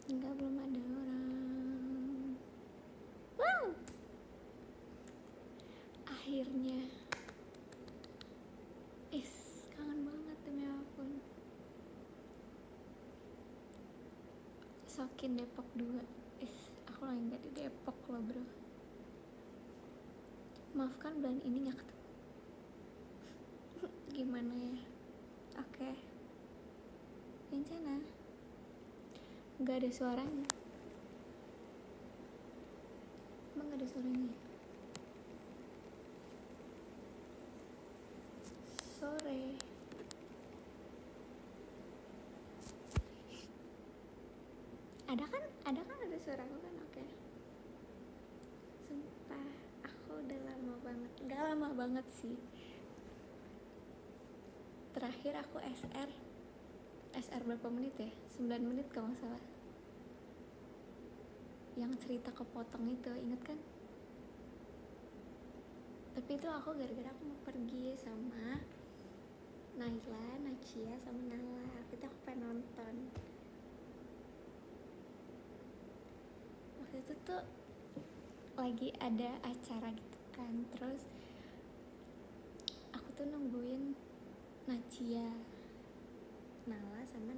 Enggak, belum ada orang. Wow, akhirnya. Kangen banget demi apapun. Sokin Depok 2. Aku lagi gak di Depok loh bro. Maafkan bulan ini gak ketemu. Gimana ya? Oke. Rencana gak ada suaranya. Emang gak ada suaranya? Sore. Ada kan ada suara aku kan? Oke. Sumpah, aku udah lama banget. Gak lama banget sih. Terakhir aku SR berapa menit ya? 9 menit kalau gak salah. Yang cerita kepotong itu, inget kan? Tapi itu aku gara-gara aku mau pergi sama Naila, Nacia, sama Nala. Itu aku pengen nonton. Waktu itu tuh lagi ada acara gitu kan. Terus aku tuh nungguin Nacia, Nala sama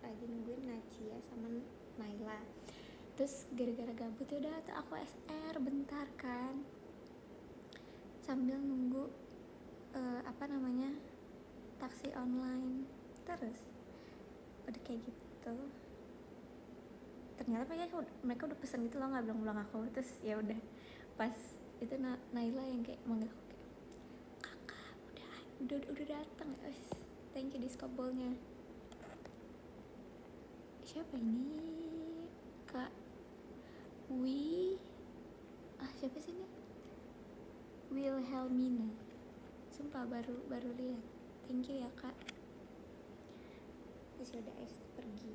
lagi nungguin Nacia sama Naila. Terus gara-gara gabut ya udah tuh aku SR bentar kan, sambil nunggu taksi online. Terus udah kayak gitu, ternyata mereka udah pesen gitu loh, nggak bilang aku. Terus ya udah pas itu Naila yang kayak manggil aku kayak, kakak udah datang. Thank you diskopbolnya. Siapa ini? Kak siapa sih ini? Wilhelmina. Sumpah baru lihat. Thank you ya kak. Terus udah pergi.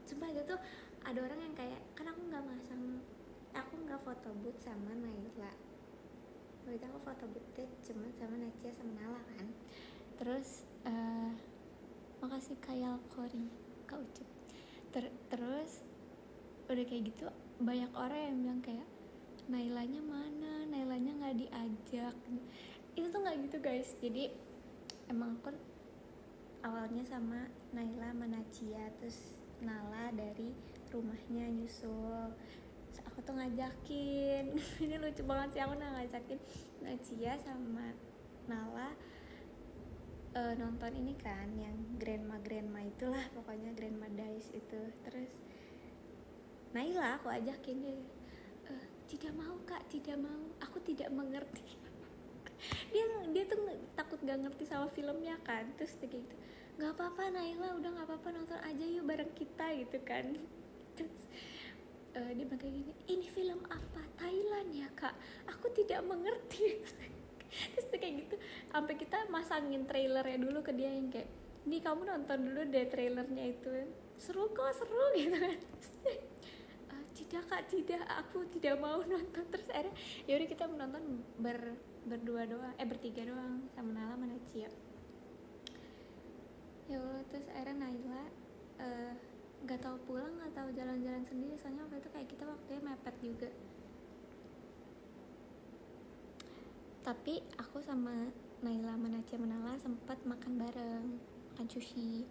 Sumpah itu tuh ada orang yang kayak, kan aku nggak foto booth sama Naila. Waktu itu aku foto boothnya cuma sama Nacia sama Nala kan. Terus makasih Kayal Kori, Kak Ucup. Terus udah kayak gitu banyak orang yang bilang kayak, Nailanya mana? Nailanya nggak diajak. Itu tuh nggak gitu guys. Jadi emang aku awalnya sama Naila sama Nacia, terus Nala dari rumahnya nyusul. Terus aku tuh ngajakin ini lucu banget sih, aku ngajakin Nacia sama Nala nonton ini kan yang Grandma itulah, pokoknya Grandma Dies itu. Terus Naila aku ajakin dia, tidak mau kak, tidak mau, aku tidak mengerti. dia tuh takut gak ngerti sama filmnya kan. Terus kayak gitu, nggak apa-apa Naila, udah nggak apa-apa, nonton aja yuk bareng kita gitu kan. Terus dia bilang kayak gini, ini film apa, Thailand ya kak, aku tidak mengerti. Terus kayak gitu sampai kita masangin trailernya dulu ke dia yang kayak, nih kamu nonton dulu deh trailernya itu, seru gitu kan. Tidak kak, tidak, aku tidak mau nonton. Terus akhirnya yaudah kita menonton bertiga doang sama Nala sama Nacia. Ya Allah, terus akhirnya Naila nggak tahu pulang, nggak tahu jalan-jalan sendiri, soalnya waktu itu kayak kita waktunya mepet juga. Tapi aku sama Naila sama Nacia sama Nala sempat makan bareng, makan sushi.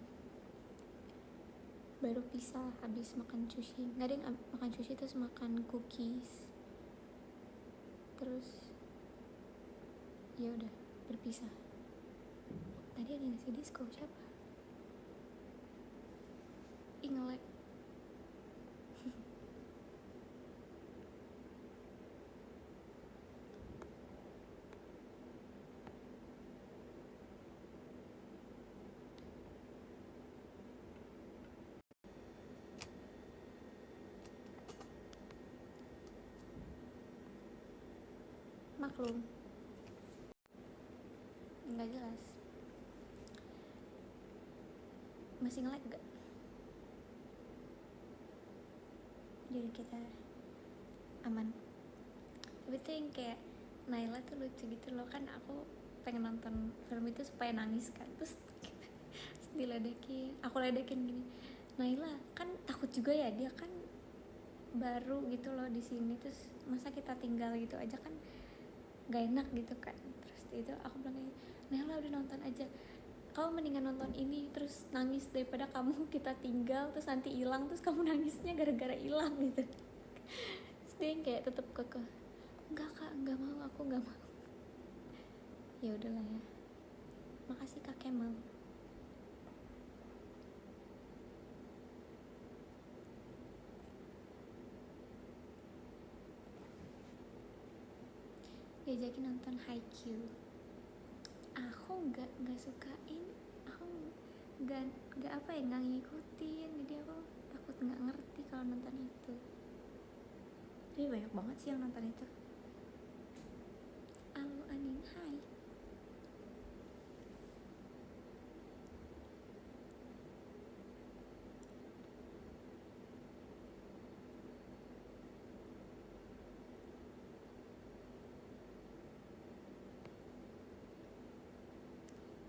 Baru pisah habis makan sushi. Nggak ada yang makan sushi terus makan cookies. Terus ya udah berpisah. Tadi ada yang ngasih disco, siapa? Nge-lag. Maklum, nggak jelas. Masih nge-lag gak? Jadi kita aman. Tapi tuh yang kayak Naila tuh lucu gitu loh, kan aku pengen nonton film itu supaya nangis kan. Terus diledekin, aku ledekin gini, Naila kan takut juga ya, dia kan baru gitu loh di sini, terus masa kita tinggal gitu aja kan gak enak gitu kan. Terus itu aku bilang kayak, Naila udah nonton aja, kamu mendingan nonton ini terus nangis daripada kamu kita tinggal terus nanti hilang terus kamu nangisnya gara-gara hilang gitu. Terus dia kayak tetep kekeh, enggak kak, enggak mau, aku enggak mau. Ya udahlah ya, makasih kak Kemal. Diajakin nonton Haikyuu, aku nggak sukain, aku nggak apa ya, nggak ngikutin, jadi aku takut nggak ngerti kalau nonton itu. Tapi banyak banget sih yang nonton itu. Halo Anin, hai.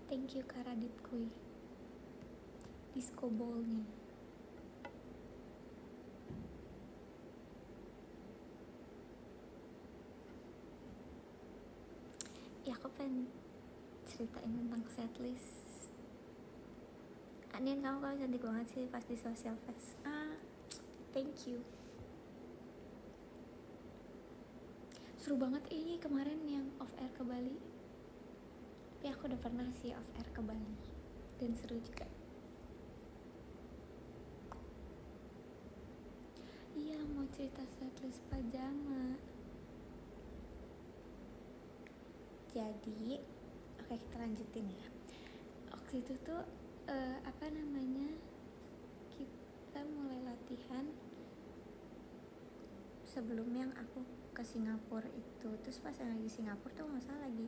Thank you Kak Radit Kui. Disco ball-nya. Ya aku pengen ceritain tentang setlist. Anin, kamu cantik banget sih pas di social fest. Thank you. Seru banget kemarin yang off air ke Bali. Tapi aku udah pernah sih off air ke Bali dan seru juga. Iya, mau cerita setlist pajama. Jadi, oke kita lanjutin ya. Waktu itu tuh kita mulai latihan sebelum yang aku ke Singapura itu. Terus pas yang lagi Singapura tuh nggak salah lagi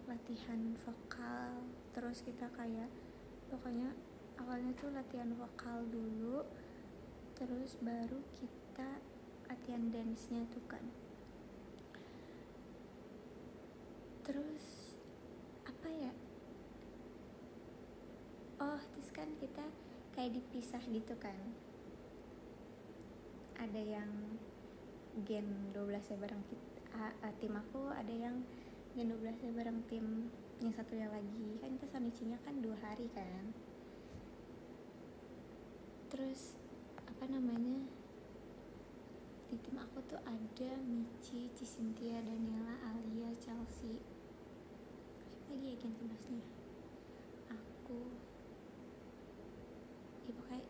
latihan vokal. Terus kita kayak pokoknya awalnya tuh latihan vokal dulu, terus baru kita latihan dance-nya tuh kan. Terus apa ya, terus kan kita kayak dipisah gitu kan, ada yang gen 12 bareng tim aku, ada yang gen 12 bareng tim yang satunya lagi. Kan kita Sonichinya kan 2 hari kan. Terus di tim aku tuh ada Michi, Cynthia, Daniela, Alia, Chelsea. Siapa lagi ya gen 11 nya? Aku ya pokoknya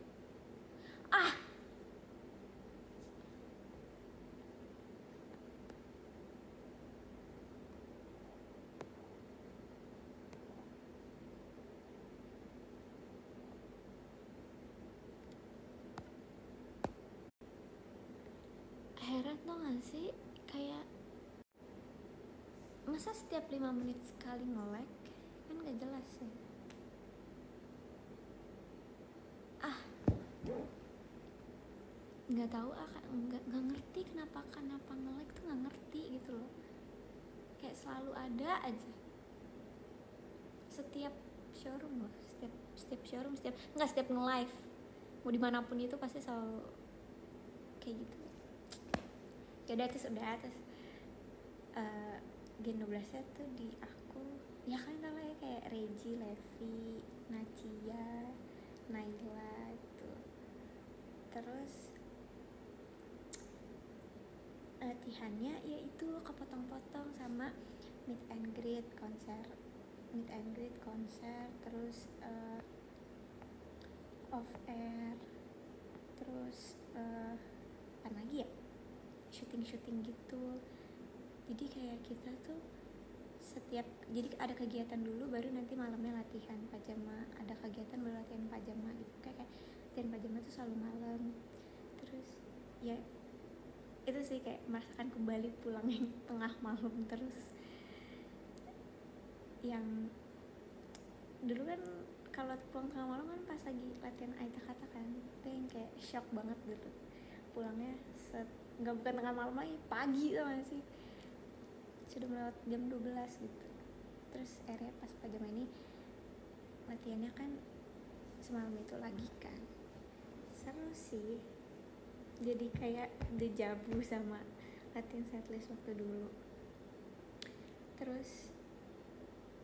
heran tuh gak sih, kayak masa setiap 5 menit sekali nge-lag, kan gak jelas ya. Nggak tahu, nggak ngerti kenapa nge-lag tuh, nggak ngerti gitu loh. Kayak selalu ada aja setiap showroom loh, setiap showroom, setiap nge-live mau dimanapun itu pasti selalu kayak gitu. Yaudah, terus gen 12 nya tuh di aku ya kan, tau lah ya, kayak Regi, Levi, Nacia, Naila gitu. Terus latihannya yaitu kepotong-potong sama meet and greet konser, terus off air, terus apa lagi ya, syuting gitu. Jadi kayak kita tuh jadi ada kegiatan dulu baru nanti malamnya latihan pajama, ada kegiatan baru latihan pajama gitu. Kayak latihan pajama tuh selalu malam. Terus ya itu sih kayak merasakan kembali pulang yang tengah malam. Terus yang dulu kan kalau pulang tengah malam kan pas lagi latihan Aita Kata kan, itu yang kayak shock banget dulu pulangnya bukan tengah malam lagi, pagi tau gak sih, sudah melewat jam 12 gitu. Terus akhirnya pas pajama ini latihannya kan semalam itu lagi kan. Seru sih, jadi kayak dejavu sama latihan setlist waktu dulu. Terus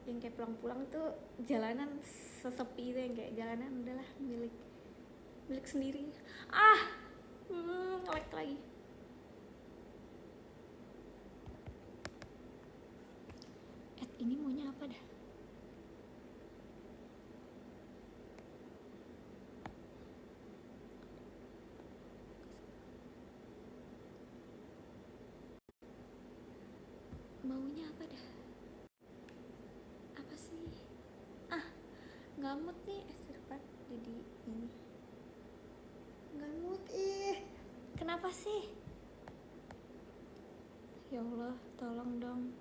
yang kayak pulang-pulang tuh jalanan sesepi itu, yang kayak jalanan udahlah milik sendiri. Ngelek lagi. Ini maunya apa dah? Maunya apa dah? Apa sih? Nggak mood nih, Estherfat. Jadi ini nggak mood. Kenapa sih? Ya Allah, tolong dong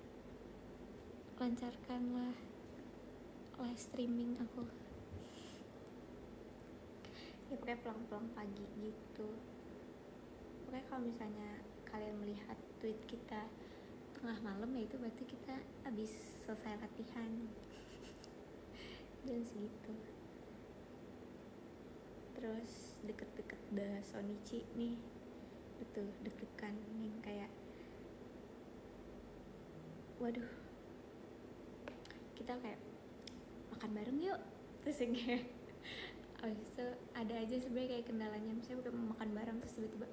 lancarkanlah live streaming aku. Ya pokoknya pulang-pulang pagi gitu. Pokoknya kalau misalnya kalian melihat tweet kita tengah malam, ya itu berarti kita habis selesai latihan jam segitu. Terus deket-deket dah Shonichi nih, betul deg-degan nih, kayak waduh, kita kayak makan bareng yuk, terus yang kayak abis itu ada aja sebenarnya kayak kendalanya, misalnya bukan mau makan bareng terus tiba-tiba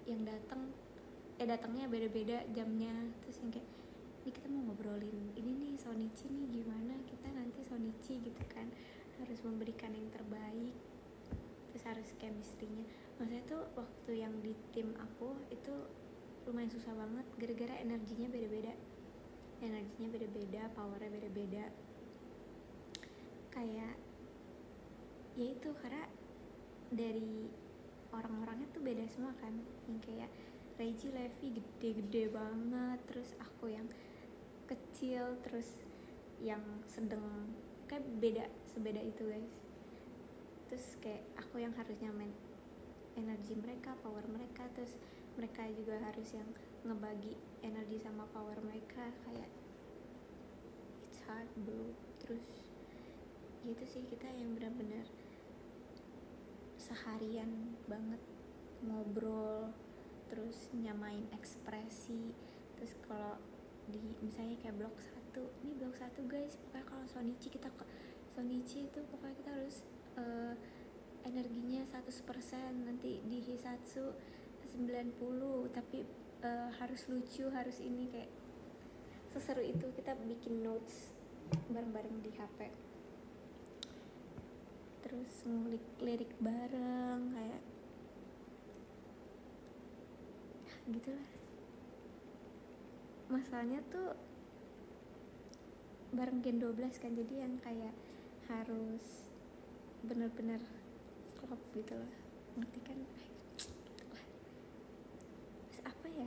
yang datangnya beda-beda jamnya, terus yang kayak ini kita mau ngobrolin ini nih Shonichi nih, gimana kita nanti Shonichi gitu kan, harus memberikan yang terbaik, terus harus chemistry-nya. Maksudnya tuh waktu yang di tim aku itu lumayan susah banget gara-gara energinya beda-beda, powernya beda-beda. Kayak ya itu karena dari orang-orangnya tuh beda semua kan, yang kayak Reggie Levy gede-gede banget, terus aku yang kecil, terus yang sedang, kayak sebeda itu guys. Terus kayak aku yang harus nyamain energi mereka, power mereka, terus mereka juga harus yang ngebagi energi sama power mereka, kayak it's hard bro. Terus gitu sih, kita yang benar-benar seharian banget ngobrol, terus nyamain ekspresi. Terus kalau di misalnya kayak blok 1, ini blok 1 guys, pokoknya kalau Shonichi itu pokoknya kita harus energinya 100%, nanti di Hisatsu 90, tapi harus lucu, harus ini, kayak seseru itu. Kita bikin notes bareng-bareng di HP, terus ngulik lirik bareng, kayak gitulah. Masalahnya tuh bareng Gen 12 kan, jadi yang kayak harus bener-bener klop gitu lah, ngerti kan? Terus apa ya,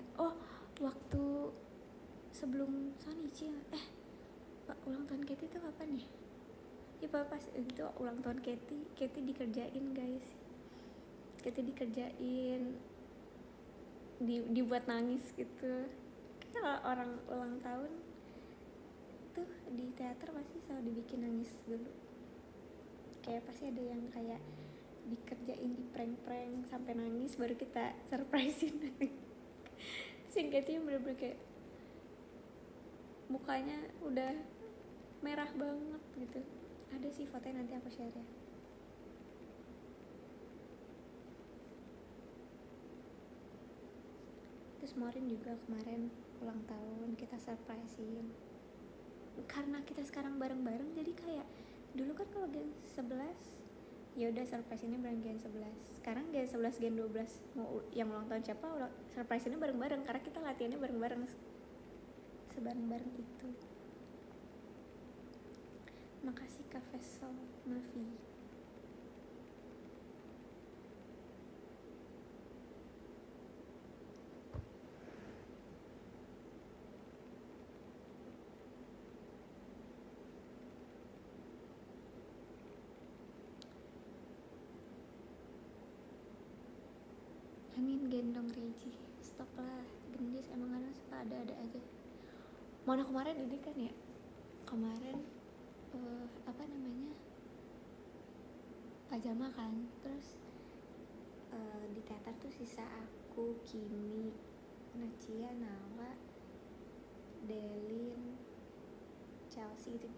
waktu sebelum Shonichi ulang tahun Katie tuh kapan ya? Ya pas itu ulang tahun Katie dikerjain guys, dibuat nangis gitu. Kalau orang ulang tahun tuh di teater pasti selalu dibikin nangis dulu, kayak pasti ada yang kayak dikerjain, di prank sampai nangis, baru kita surprisein. Singkatnya bener-bener kayak mukanya udah merah banget gitu. Ada sih fotonya, nanti aku share ya. Terus Maureen juga kemarin ulang tahun, kita surprisein. Karena kita sekarang bareng-bareng, jadi kayak dulu kan kalau Gen 11 ya udah surprise ini bareng Gen 11. Sekarang Gen 11 Gen 12 mau yang ulang tahun siapa, surprise ini bareng-bareng karena kita latihannya bareng-bareng, sebareng-bareng itu. Makasih Kak Faisal Nafi. Amin, gendong Reggie. Stop lah, gendis, emang kadang suka ada-ada aja. Mana kemarin ini kan ya, kemarin apa namanya, pajama kan. Terus di teater tuh sisa aku, Kimi, Nacia, Nala, Delin, Chelsea gitu.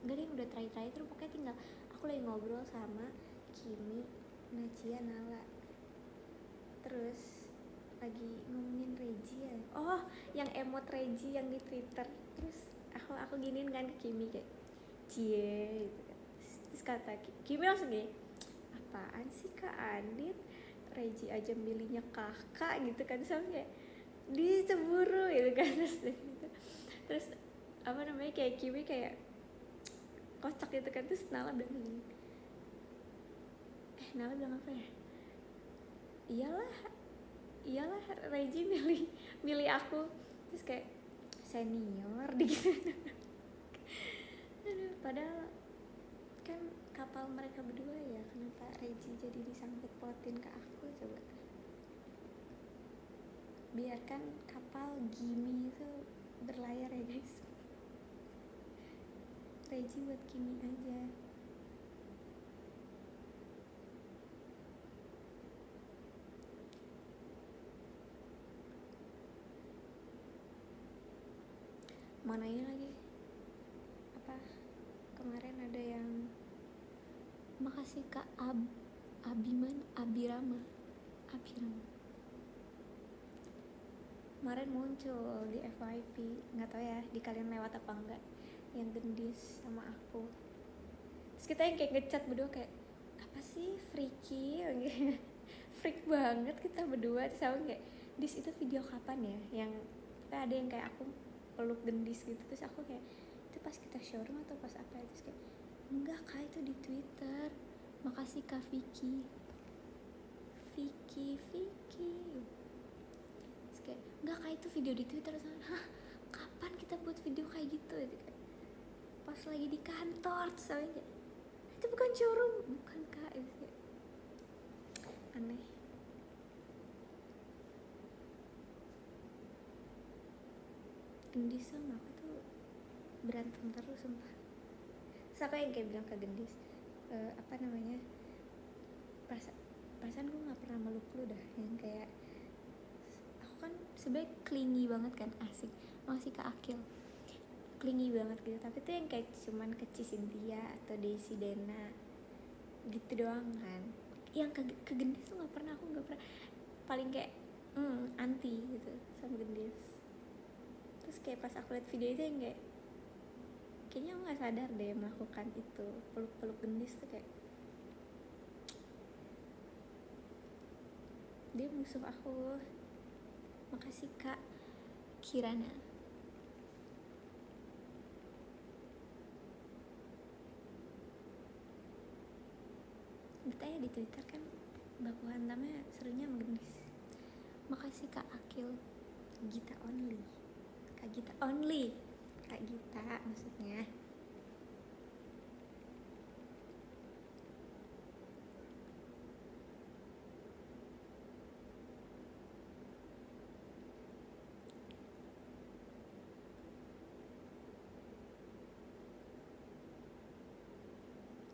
Enggak deh, udah terakhir terus pokoknya tinggal aku lagi ngobrol sama Kimi, Nacia, Nala. Terus lagi ngomongin Reggie ya. Oh, yang emot Reggie yang di Twitter. Terus aku giniin kan ke Kimi kayak cie gitu kan. Terus kata Kimi langsung gini, apaan sih Kak Adit, Reggie aja milihnya kakak gitu kan, sama kayak dicemburu gitu kan. Terus apa namanya, kayak Kimi kayak kocak gitu kan. Terus Nala bilang gini, Nala bilang apa ya, iyalah Reggie milih aku. Terus kayak senior gitu. Aduh, padahal kan kapal mereka berdua ya, kenapa Reggie jadi disangkut pautin ke aku coba. Biarkan kapal Gimi itu berlayar ya guys, Reggie buat Kimi aja. Mana ini lagi apa, kemarin ada yang makasih Kak Abirama kemarin muncul di FYP, nggak tahu ya di kalian lewat apa enggak, yang gendis sama aku. Terus kita yang kayak ngechat berdua kayak apa sih, freaky freak banget kita berdua. Terus aku kayak, dis itu video kapan ya, yang ada yang kayak aku peluk gendis gitu. Terus aku kayak, itu pas kita showroom atau pas apa ya? Terus kayak, enggak Kak, itu di Twitter. Makasih Kak Vicky. Terus kayak, enggak Kak, itu video di Twitter. Hah, kapan kita buat video kayak gitu? Pas lagi di kantor. Terus kayak, itu bukan showroom. Bukan Kak, itu kayak aneh. Gendis sama aku tuh berantem terus sumpah. Terus aku yang kayak bilang ke gendis, apa namanya, perasaan gue gak pernah meluk lu dah, yang kayak aku kan sebenernya clingy banget kan, asik. Makasih Kak Akil, clingy banget gitu. Tapi tuh yang kayak cuman ke Cynthia atau Desi Dena gitu doang kan. Yang ke gendis tuh gak pernah, aku gak pernah. Paling kayak anti gitu sama gendis. Terus kayak pas aku liat video itu yang kayak, kayaknya aku gak sadar deh melakukan itu, peluk-peluk gendis tuh kayak dia musuh aku. Makasih Kak Kirana. Ditanya di Twitter kan baku hantamnya serunya sama gendis. Makasih Kak Akil. Gita only. Kak Gita only. Kak Gita maksudnya.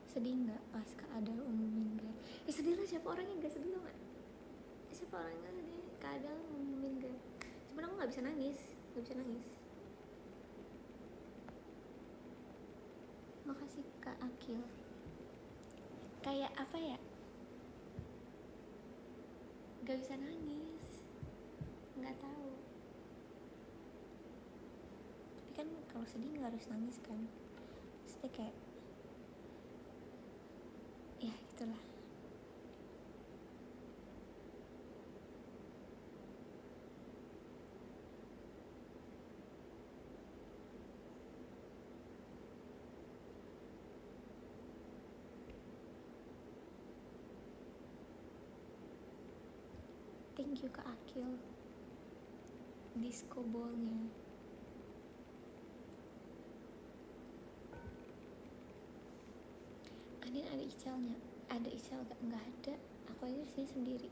Sedih nggak pas Kak Adal umumin Grab? Ya sedih lah, siapa orang yang gak sedih nggak? Siapa orang yang gak sedih Kak Adal umumin Grab? Cuman aku nggak bisa nangis. Makasih Kak Akil. Kayak apa ya, gak bisa nangis, nggak tahu. Tapi kan kalau sedih nggak harus nangis kan. Pasti kayak ya gitulah. Thank you Kak Akil. Disco ballnya. Andin ada Icalnya? Ada Ical gak? Nggak ada. Aku aja sih sendiri.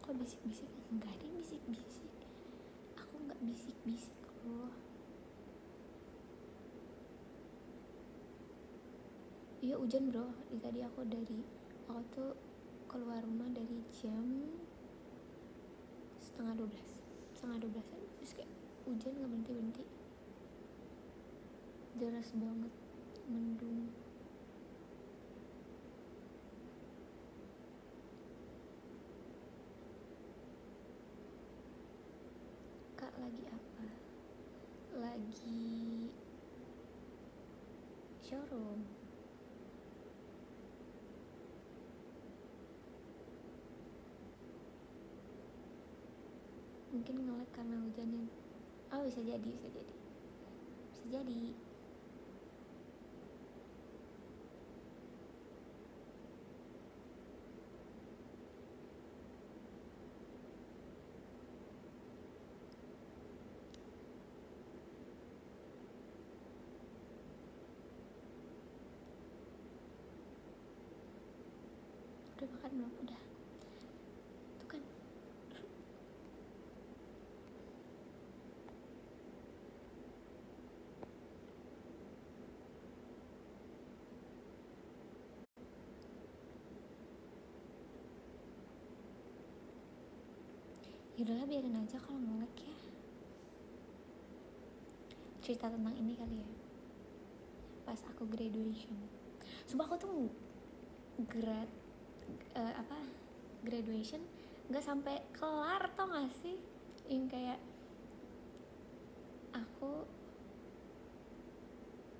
kok bisik-bisik? Enggak ada yang bisik-bisik, aku nggak bisik-bisik loh. Iya hujan bro, tadi aku tuh keluar rumah dari jam setengah 12 terus kayak hujan nggak berhenti deras banget, mendung. Kak lagi apa? Lagi showroom. Mungkin nge-lag karena hujanin. Oh bisa jadi. Udah makan belum? Udah. Tuh kan. Yaudahlah biarin aja kalau nge-lag ya. Cerita tentang ini kali ya. Pas aku graduation. Sumpah aku tuh graduation nggak sampai kelar, tau gak sih? Yang kayak aku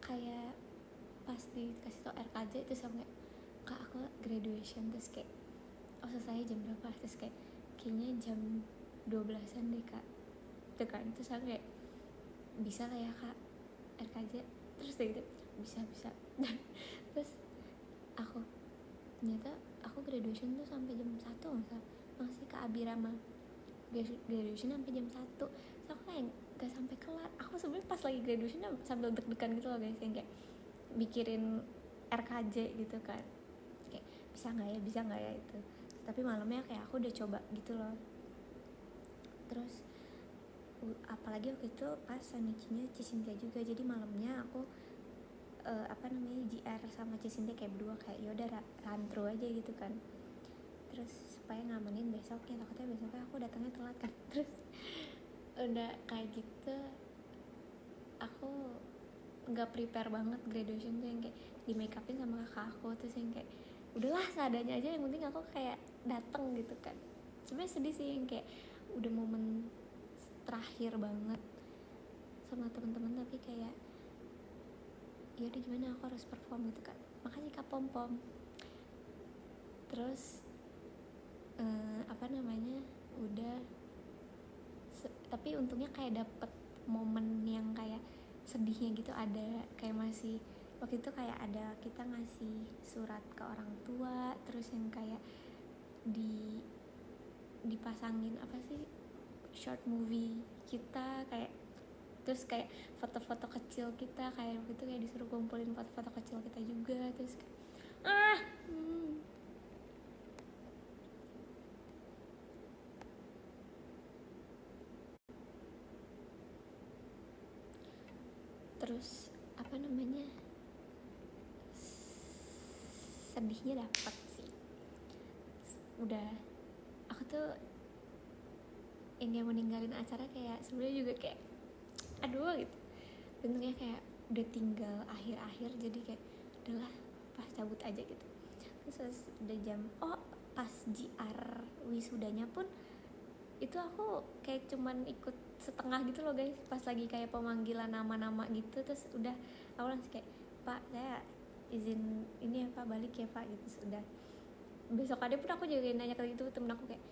kayak pas dikasih tau RKJ itu sampai kak aku graduation, terus kayak oh selesai jam berapa, terus kayak kayaknya jam 12-an deh kak, itu kan terus aku kayak bisa lah ya kak RKJ, terus gitu bisa terus aku ternyata aku graduation tuh sampai jam 1 masih ke Abirama graduation sampai jam 1, terus aku kayak gak sampai kelar. Aku sebenarnya pas lagi graduation sambil deg-degan gitu loh guys, yang kayak mikirin RKJ gitu kan, kayak bisa nggak ya itu. Tapi malamnya kayak aku udah coba gitu loh. Terus apalagi waktu itu pas Sanichinya Cisintia juga, jadi malamnya aku JR sama Cisintia kayak berdua kayak yaudah run through aja gitu kan, terus supaya ngamanin besoknya, takutnya besoknya aku datangnya telat kan. Terus udah kayak gitu aku nggak prepare banget graduation tuh, yang kayak di make upin sama kakak aku, terus yang kayak udahlah seadanya aja, yang penting aku kayak dateng gitu kan. Sebenarnya sedih sih, yang kayak udah momen terakhir banget sama teman-teman, tapi kayak ya udah gimana, aku harus perform gitu kan. Makasih kak Pom Pom. Terus udah tapi untungnya kayak dapet momen yang kayak sedihnya gitu, ada kayak masih waktu itu kayak ada kita ngasih surat ke orang tua, terus yang kayak dipasangin apa sih short movie kita, kayak terus kayak foto-foto kecil kita, kayak waktu itu kayak disuruh kumpulin foto-foto kecil kita juga, terus kayak terus sedihnya dapet sih. Udah aku tuh yang kayak meninggalin acara kayak sebenarnya juga kayak aduh gitu, bentuknya kayak udah tinggal akhir-akhir, jadi kayak udahlah pas cabut aja gitu. Terus udah jam pas JR wisudanya pun itu aku kayak cuman ikut setengah gitu loh guys, pas lagi kayak pemanggilan nama-nama gitu, terus udah aku langsung kayak pak saya izin ini ya pak, balik ya pak gitu. Sudah besok ada pun aku juga nanya ke itu temen aku kayak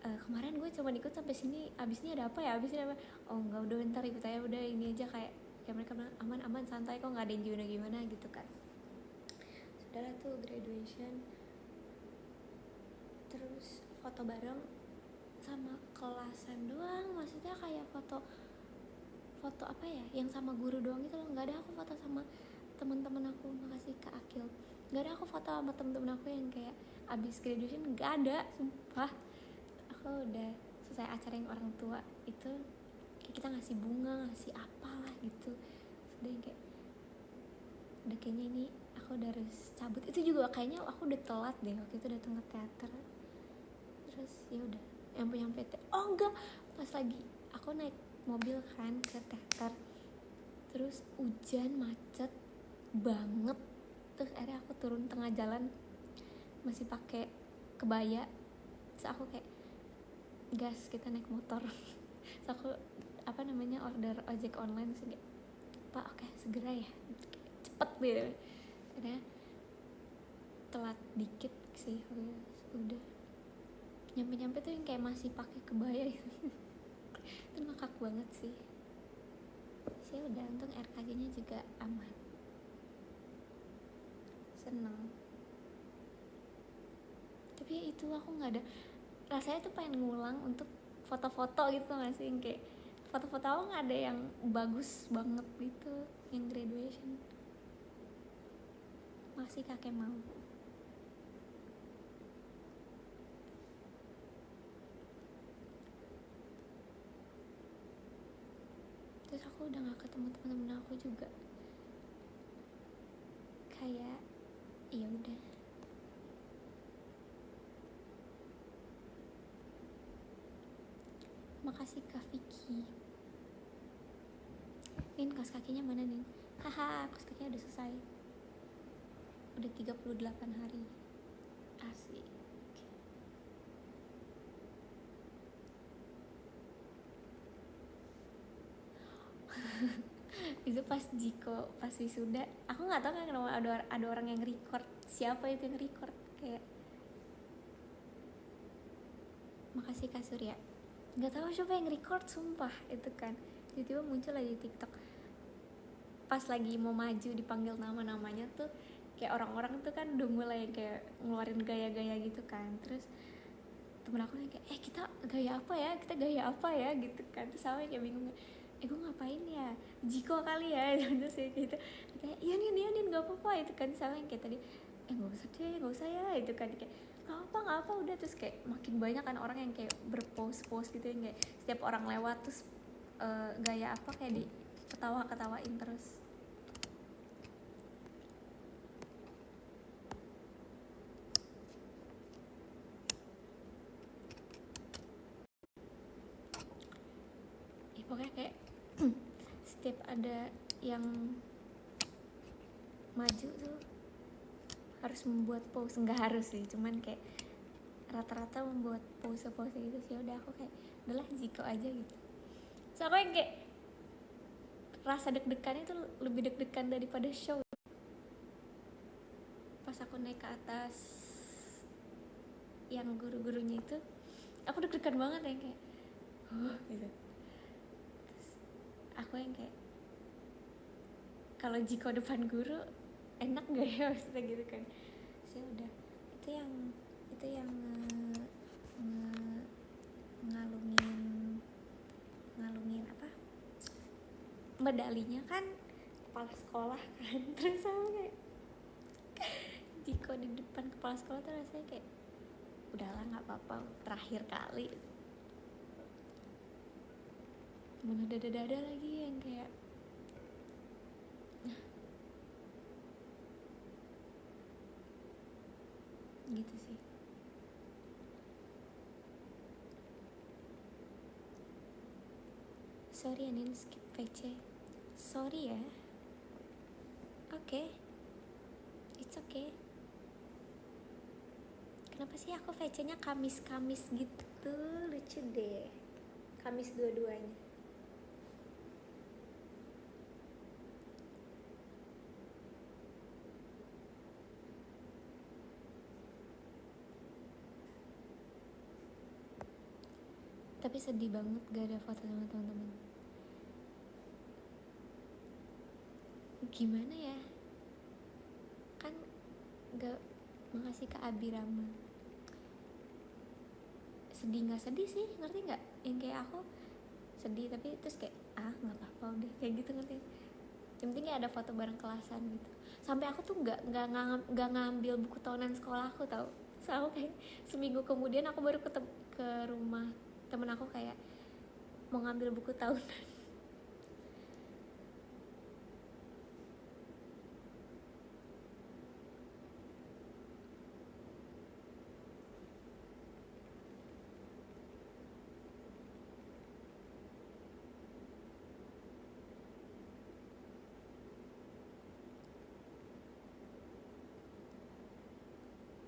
kemarin gue cuma ikut sampai sini, abisnya ada apa ya, oh enggak udah ntar ikut aja, udah ini aja, kayak mereka bilang aman santai kok, nggak ada yang gimana gitu kan. Sudahlah tuh graduation, terus foto bareng sama kelasan doang, maksudnya kayak foto apa ya yang sama guru doang gitu loh, nggak ada aku foto sama teman-teman aku. Makasih Kak Akil, nggak ada aku foto sama teman-teman aku yang kayak abis graduation, nggak ada sumpah. Aku kalau udah selesai acara yang orang tua itu kayak kita ngasih bunga, ngasih apalah gitu. Sudah kayak udah kayaknya ini aku udah harus cabut. Itu juga kayaknya aku udah telat deh waktu itu datang ke teater. Terus ya udah nyampe oh enggak, pas lagi aku naik mobil kan ke teater, terus hujan macet banget. Terus akhirnya aku turun tengah jalan masih pakai kebaya. Terus aku kayak gas, kita naik motor. Terus aku order ojek online sih, Pak oke segera ya, cepet gitu. Karena telat dikit sih. Udah nyampe tuh yang kayak masih pakai kebaya gitu. Itu ngakak banget sih. Saya udah untung RKJ-nya juga aman, seneng. Tapi ya itu aku nggak ada rasanya tuh pengen ngulang untuk foto-foto gitu nggak sih, yang kayak foto-foto aku nggak ada yang bagus banget gitu yang graduation. Masih kakek mau. Terus aku udah nggak ketemu teman-teman aku juga, kayak ya udah. Makasih Kak Vicky. Nin, kaos kakinya mana Nin? Haha, kaos kakinya udah selesai. Udah 38 hari. Asik. Itu pas Jiko pas wisuda, aku nggak tahu kan kenapa ada orang yang record. Siapa itu yang record? Kayak makasih Kak Surya. Nggak tahu siapa yang record, sumpah itu kan. Tiba-tiba muncul lagi di TikTok. Pas lagi mau maju dipanggil nama-namanya tuh kayak orang-orang tuh kan udah mulai kayak ngeluarin gaya-gaya gitu kan. Terus temen aku yang kayak kita gaya apa ya gitu kan. Terus sama kayak bingung, gue ngapain ya, Jiko kali ya. Terus gitu kayak iya nih nggak apa-apa itu kan. Sama yang kayak tadi nggak usah ya itu kan, kayak nggak apa udah. Terus kayak makin banyak kan orang yang kayak berpose gitu, yang kayak setiap orang lewat terus gaya apa kayak di ketawain terus. Ya pokoknya kayak setiap ada yang maju tuh harus membuat pose. Nggak harus sih, cuman kayak rata-rata membuat pose gitu sih. Udah aku kayak udahlah Jiko aja gitu. So aku yang kayak rasa deg-degan itu lebih deg-degan daripada show. Pas aku naik ke atas yang guru-gurunya itu, aku deg-degan banget yang kayak gitu. Terus aku yang kayak kalau Jiko depan guru enak gak ya maksudnya gitu kan. Saya udah itu yang ngalungin apa medalinya kan kepala sekolah kan. Terus sama kayak Jiko di depan kepala sekolah tuh rasanya kayak udahlah nggak apa-apa, terakhir kali. Mana dada lagi yang kayak gitu sih. Sorry ya Nin, skip VC. Sorry ya. Oke. It's okay. Kenapa sih aku VC-nya Kamis gitu? Lucu deh. Kamis dua-duanya. Tapi sedih banget gak ada foto sama teman-teman. Gimana ya? Kan gak. Makasih Kak Abirama. Sedih nggak sedih sih, ngerti nggak? Yang kayak aku sedih tapi terus kayak nggak apa-apa udah kayak gitu, ngerti? Yang penting ada foto bareng kelasan gitu. Sampai aku tuh nggak ngambil buku tahunan sekolah aku tau. aku kayak seminggu kemudian aku baru ke rumah temen aku kayak mau ngambil buku tahunan.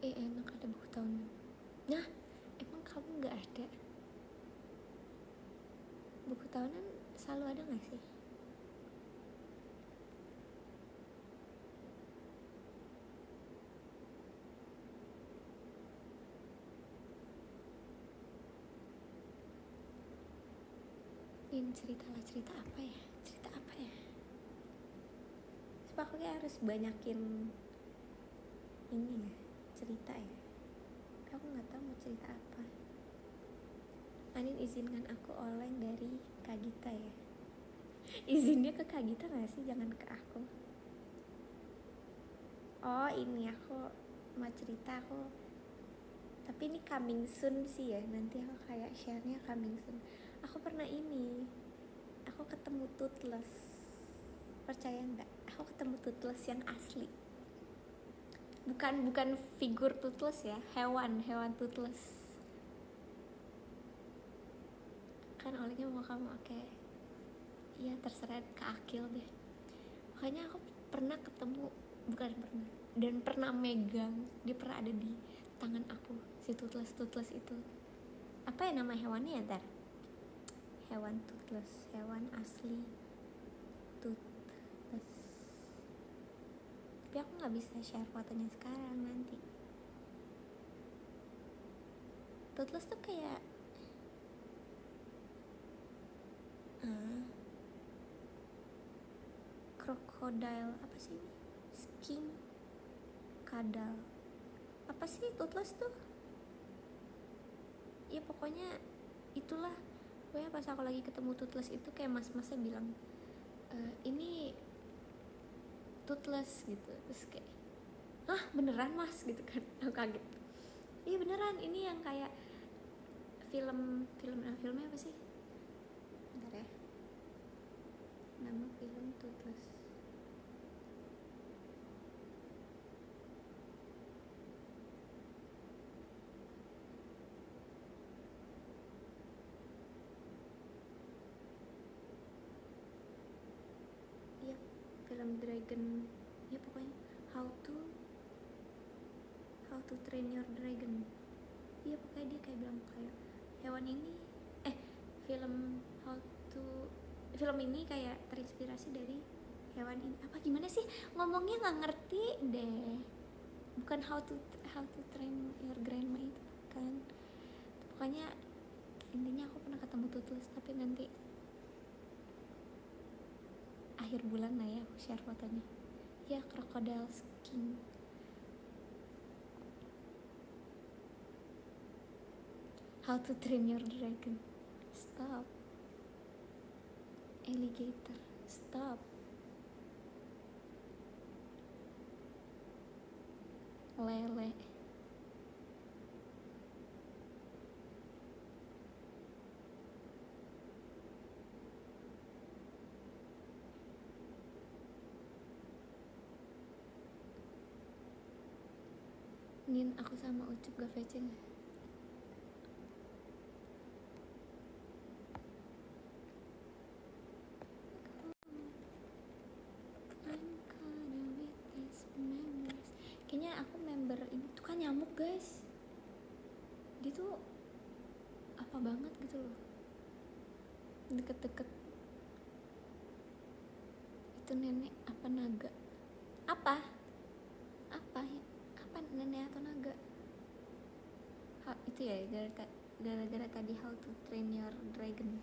Enak ada buku tahunan. Nah, emang kamu nggak ada buku tahunan? Selalu ada nggak sih? Ini cerita apa ya? Sebab aku kayak harus banyakin ini ya, cerita ya. Aku nggak tahu mau cerita apa. Anin izinkan aku oleng dari Kak Gita ya. Izinnya ke Kak Gita nggak sih? Jangan ke aku. Oh ini aku mau cerita aku. Tapi ini coming soon sih ya. Nanti aku kayak share-nya coming soon. Aku pernah ini. Aku ketemu Toothless. Percaya nggak? Aku ketemu Toothless yang asli. Bukan figur Toothless ya. Hewan Toothless. Kan olehnya mau kamu oke. Iya terserah ke Akil deh. Makanya aku pernah ketemu, bukan pernah, dan pernah megang, dia pernah ada di tangan aku, si Toothless itu. Apa ya nama hewannya ya ntar? Hewan Toothless, hewan asli Toothless. Tapi aku nggak bisa share fotonya sekarang, nanti. Toothless tuh kayak crocodile, apa sih ini? Skink, kadal, apa sih Toothless tuh? Ya pokoknya itulah. Pokoknya pas aku lagi ketemu Toothless itu kayak mas-masnya bilang ini Toothless gitu. Terus kayak hah beneran mas gitu kan. Aku kaget. Iya beneran, ini yang kayak filmnya apa sih? Bentar ya. Nama film Toothless. Iya, film Dragon. Ya pokoknya How to Train Your Dragon. Iya pokoknya dia kayak bilang kayak hewan ini film ini kayak terinspirasi dari hewan ini. Apa gimana sih ngomongnya, nggak ngerti deh. Bukan how to train your grandma itu kan. Pokoknya intinya aku pernah ketemu Toothless, tapi nanti akhir bulan lah ya aku share fotonya. Ya crocodile skin. How to Train Your Dragon. Stop. Alligator. Stop. Lele. Nin, aku sama Ucup gak VC gak? Kayaknya aku member ini tuh kan nyamuk guys. Dia tuh apa banget gitu loh. Deket-deket. Itu nenek apa naga? Apa nenek atau naga? Itu ya gara-gara tadi How to Train Your Dragon.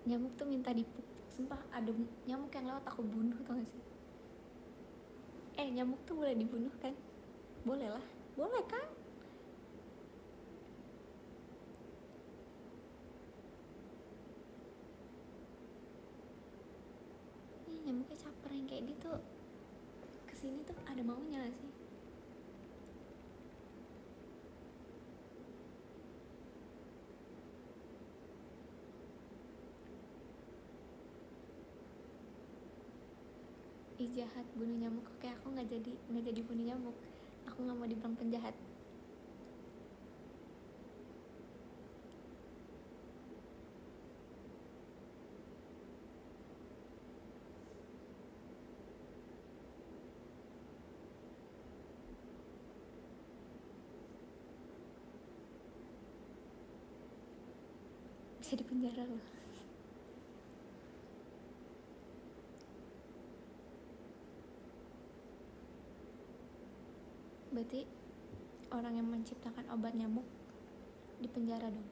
Nyamuk tuh minta dipupuk. Sumpah ada nyamuk yang lewat aku bunuh, tau gak sih? Nyamuk tuh boleh dibunuh kan? Boleh lah, boleh kan? Nyamuknya caper yang kayak gitu. kesini tuh ada maunya gak sih? Ih jahat, bunuh nyamuk. Oke, aku nggak jadi bunuh nyamuk. Aku nggak mau dibilang penjahat. Bisa dipenjara loh. Berarti orang yang menciptakan obat nyamuk dipenjara dong.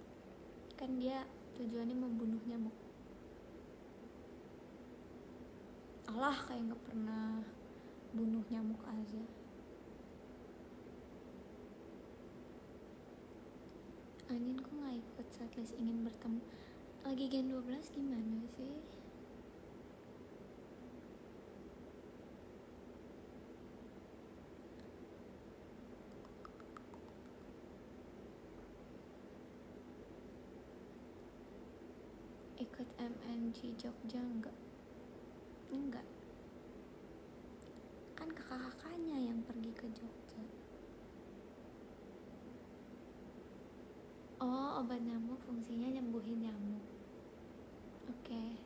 Kan dia tujuannya membunuh nyamuk. Allah, kayak nggak pernah bunuh nyamuk aja. Anin kok nggak ikut saat Les ingin bertemu? Lagi Gen 12 gimana sih? Ikut MNG Jogja enggak? Enggak. Kan kakak-kakaknya yang pergi ke Jogja. Oh, obat nyamuk fungsinya nyembuhin nyamuk. Oke.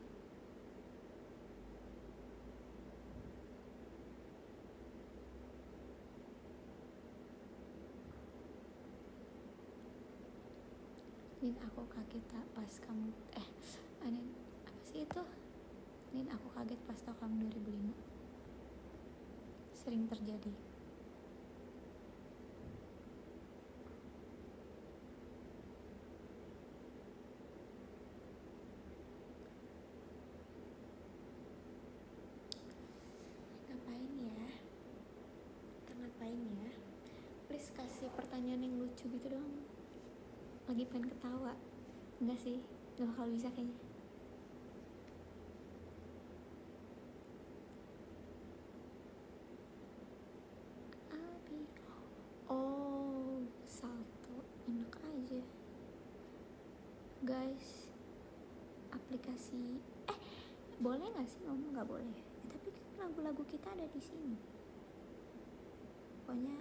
Nin, aku kaget tak pas kamu Anin, apa sih itu? Nin, aku kaget pas tau kamu 2005. Sering terjadi. Ngapain ya? Kita ngapain ya? Please kasih pertanyaan yang lucu gitu dong. Lagi pengen ketawa. Enggak sih, gak bakal bisa kayaknya. Oh, salto. Enak aja. Guys, aplikasi boleh nggak sih ngomong? Nggak boleh. Tapi lagu-lagu kita ada di sini. Pokoknya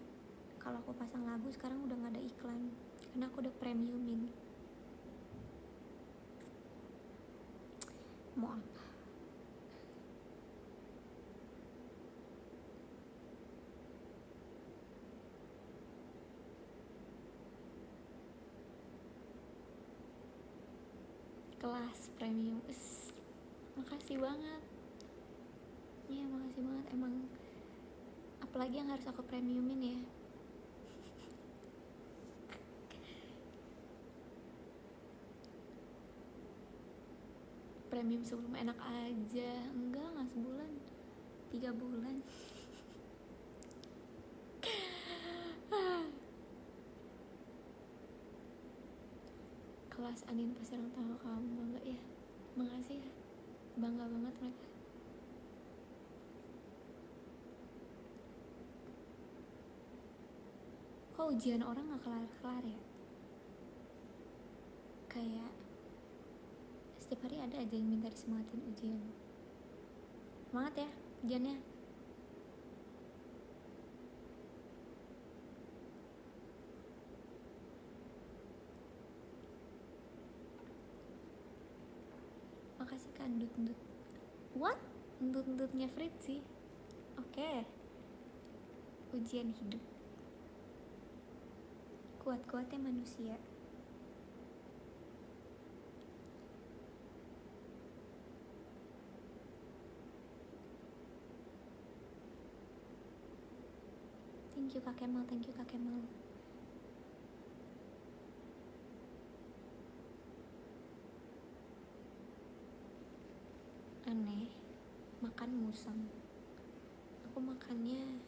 kalau aku pasang lagu sekarang udah nggak ada iklan karena aku udah premiumin. Mau apa? Kelas premium. Makasih banget. Iya, makasih banget. Emang apalagi yang harus aku premiumin ya? Premium sebelum enak aja. Enggak sebulan, 3 bulan. Kelas Anin pasti orang tahu kamu bangga ya. Makasih ya, bangga banget mereka. Kok ujian orang gak kelar-kelar ya? Kayak setiap hari ada aja yang minta disemangatin ujian. Semangat ya ujiannya. Makasih kan Ndut. What? Ndut-ndutnya Fritzi. Oke. Ujian hidup. Kuat-kuatnya manusia. Thank you Kak Kemal. Aneh, makan musang. Aku makannya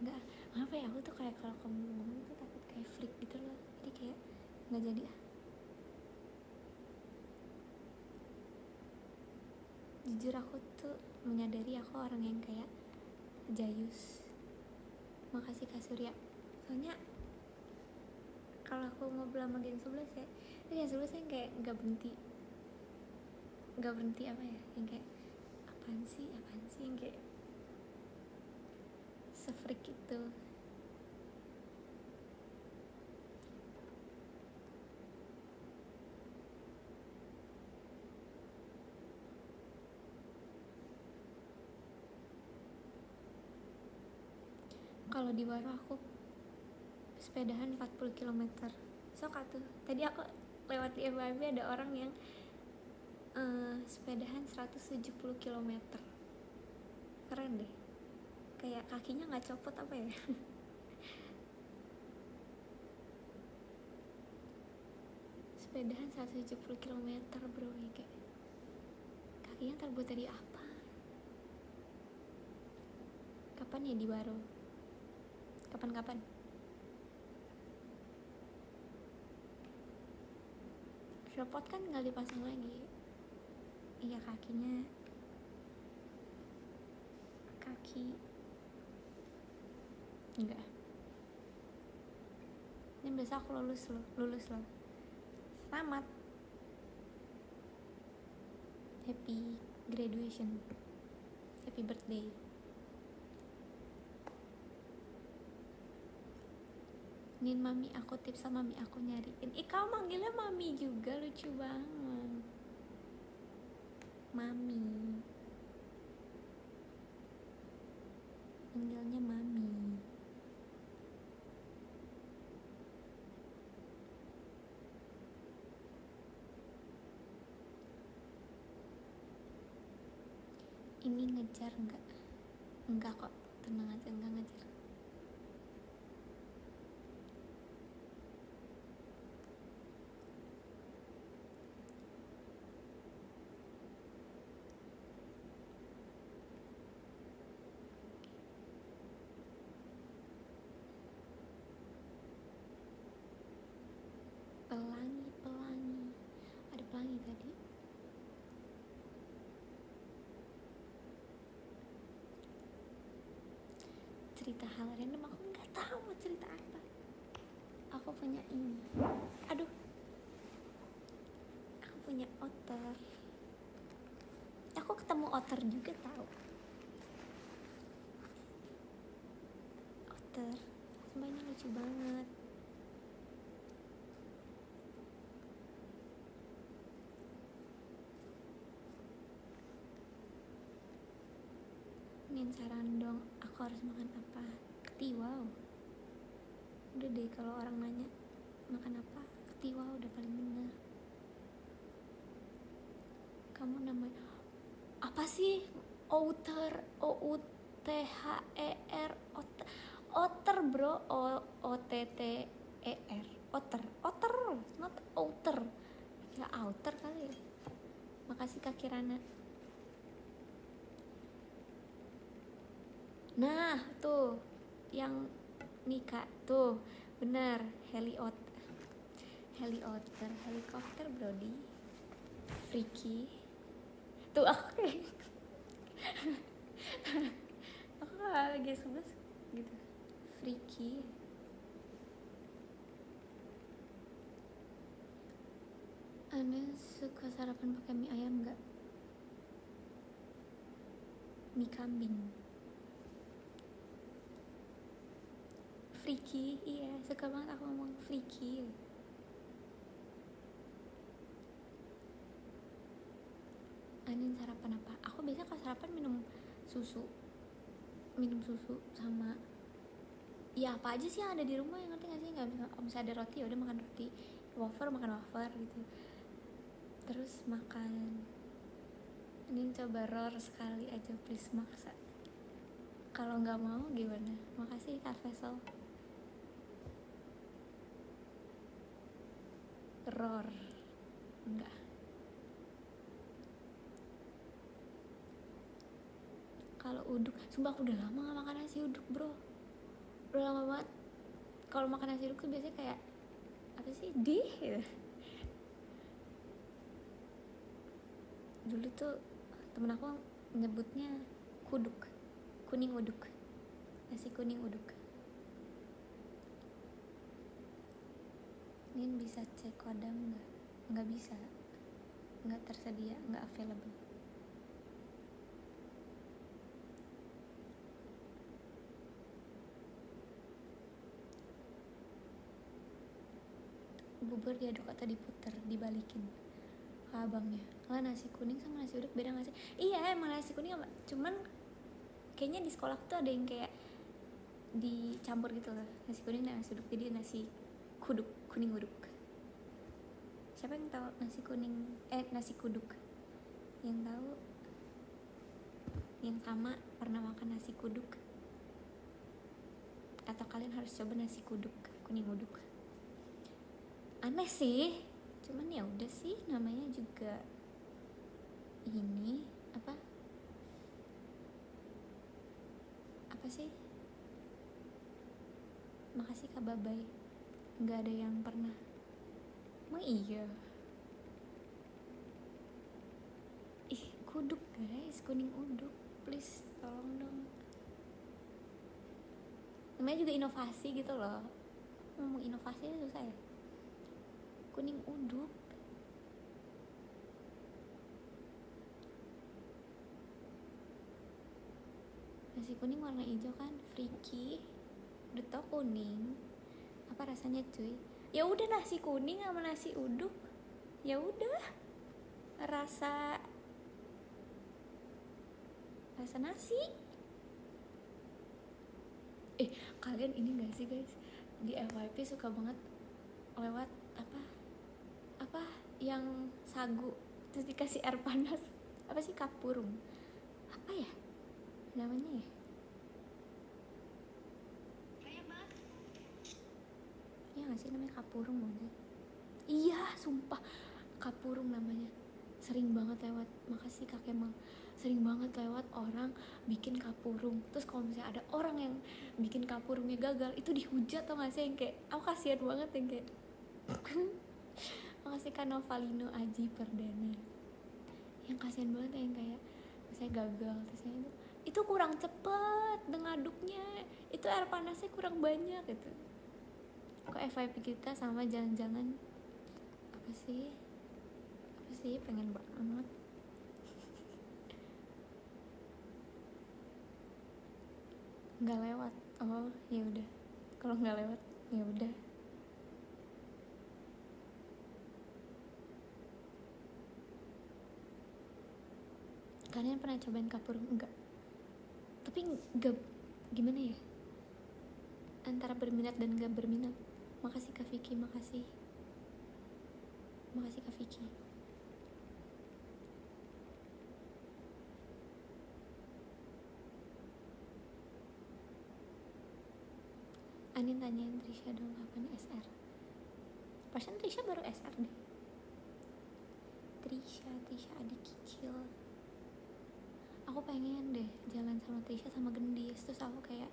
nggak, apa ya, aku tuh kayak kalau kamu ngomong tuh takut kayak freak gitu loh, jadi kayak nggak jadi. jujur aku tuh menyadari aku orang yang kayak jayus. Makasih Kak Surya. Soalnya kalau aku ngobrol sama geng 11 ya, geng 11 yang kayak gak berhenti apa ya, yang kayak apaan sih yang kayak se-freak itu. Kalau di Waro aku sepedahan 40 km. Sok atuh. Tadi aku lewat di FYP ada orang yang sepedahan 170 km. Keren deh. Kayak kakinya nggak copot apa ya? Sepedahan 170 km bro, ya kayak kakinya terbuat dari apa? Kapan ya di Waro? Kapan? Repot kan nggak dipasang lagi. Iya kakinya, kaki enggak. Ini besok aku lulus loh. Selamat. Happy graduation. Happy birthday. Nin mami aku tips sama mami aku nyariin. Kau manggilnya mami juga, lucu banget. Mami. Manggilnya mami. Ini ngejar enggak? Enggak kok, tenang aja, enggak ngejar. Pelangi. Ada pelangi tadi. Cerita hal random, aku nggak tahu mau cerita apa. Aku punya ini. Aduh. Aku punya otter. Aku ketemu otter juga tahu. Otter. Semuanya lucu banget. Nin saran dong, aku harus makan apa? Ketiwau. Udah deh kalau orang nanya makan apa, ketiwau udah paling bener. Kamu namanya apa sih? Outer, OUTHER, otter bro, OTTER, otter, not outer. Ya outer kali ya. Makasih Kak Kirana. Nah tuh yang nikah tuh bener, helikopter brody, freaky. Tuh aku kayak aku lagi 11 gitu, freaky. Anda suka sarapan pakai mie ayam nggak? Mie kambing. Freaky, iya suka banget aku ngomong freaky. Anin sarapan apa? Aku biasa kalau sarapan minum susu sama ya apa aja sih yang ada di rumah, yang ngerti gak sih? Nggak bisa, kalau misalnya ada roti ya udah makan roti, makan wafer gitu. Terus makan ini, coba roar sekali aja please, maksa. Kalau nggak mau gimana? Makasih Kak Faisal. Roar enggak. Kalau uduk, sumpah aku udah lama gak makan nasi uduk bro, udah lama banget. Kalau makan nasi uduk tuh biasanya kayak apa sih, gitu. Dulu tuh Temen aku nyebutnya kuduk, kuning uduk, nasi kuning uduk. Nin bisa cek Kodam nggak? Nggak bisa, nggak tersedia, nggak available. Bubur diaduk atau diputer, dibalikin ke abangnya. Lah nasi kuning sama nasi uduk beda nggak sih? Iya emang nasi kuning apa? Cuman kayaknya di sekolah tuh ada yang kayak dicampur gitu loh, nasi kuning dan nasi uduk, jadi nasi kuduk, kuning uduk. Siapa yang tahu nasi kuning nasi kuduk? Yang tahu, yang sama pernah makan nasi kuduk? Atau kalian harus coba nasi kuduk, kuning uduk? Aneh sih, cuman ya udah sih, namanya juga ini apa sih? Makasih Kak Babai, nggak ada yang pernah. Emang iya? Ih kuduk guys, kuning uduk, please tolong dong. Namanya juga inovasi gitu loh, ngomong inovasi susah ya. Kuning uduk. Nasi kuning warna hijau kan, freaky. Udah tau kuning, apa rasanya cuy? Ya udah nasi kuning sama nasi uduk. Ya udah, rasa nasi. Kalian ini gak sih guys, di FYP suka banget lewat apa yang sagu terus dikasih air panas, apa sih, kapurung apa ya namanya ya? Iya gak sih namanya kapurung maksudnya? Iya sumpah kapurung namanya. Sering banget lewat, makasih Kak Kemal, sering banget lewat orang bikin kapurung. Terus kalau misalnya ada orang yang bikin kapurungnya gagal, itu dihujat tau gak sih, yang kayak aku kasihan banget yang kayak makasih Kak Novalino Aji Perdana, yang kasihan banget yang kayak misalnya gagal terus itu kurang cepet ngaduknya, itu air panasnya kurang banyak gitu. Kok FYP kita sama jangan-jangan apa sih pengen banget. Nggak lewat, oh ya udah, kalau nggak lewat ya udah. Kalian pernah cobain kapurung? Enggak, tapi nggak, gimana ya, antara berminat dan nggak berminat. Makasih Kak Vicky, makasih Kak Vicky. Anin tanyain Trisha dong kapan SR. Perasaan Trisha baru SR deh. Trisha adik kecil. Aku pengen deh jalan sama Trisha sama Gendis, terus aku kayak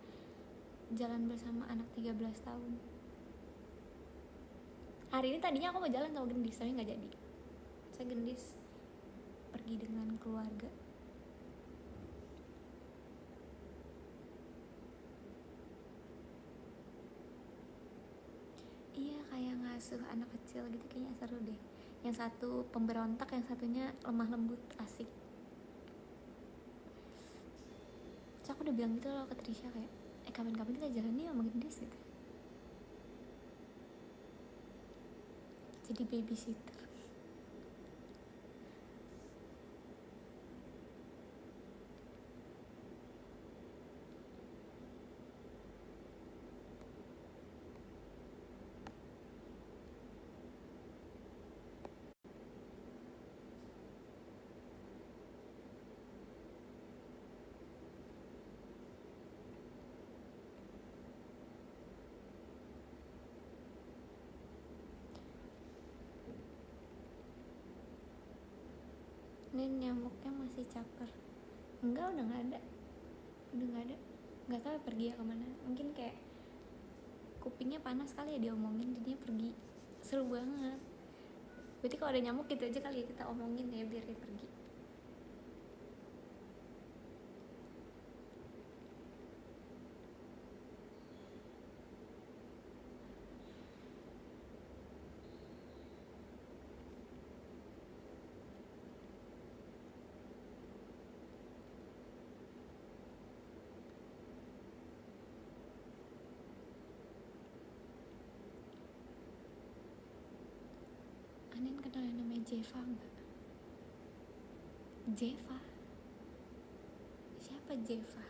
jalan bersama anak 13 tahun. Hari ini tadinya aku mau jalan sama Gendis tapi nggak jadi. Saya Gendis pergi dengan keluarga. Iya kayak ngasuh anak kecil gitu, kayaknya seru deh. Yang satu pemberontak, yang satunya lemah lembut, asik. So aku udah bilang gitu loh ke Trisha kayak kapan-kapan kita jalan nih sama Gendis gitu, jadi babysitter. Nin nyamuknya masih caper? Enggak, udah nggak ada, nggak tahu pergi ya kemana. Mungkin kayak kupingnya panas kali ya diomongin jadinya pergi. Seru banget. Berarti kalau ada nyamuk gitu aja kali ya kita omongin ya biar dia pergi. Jeva nggak? Jeva? Siapa Jeva?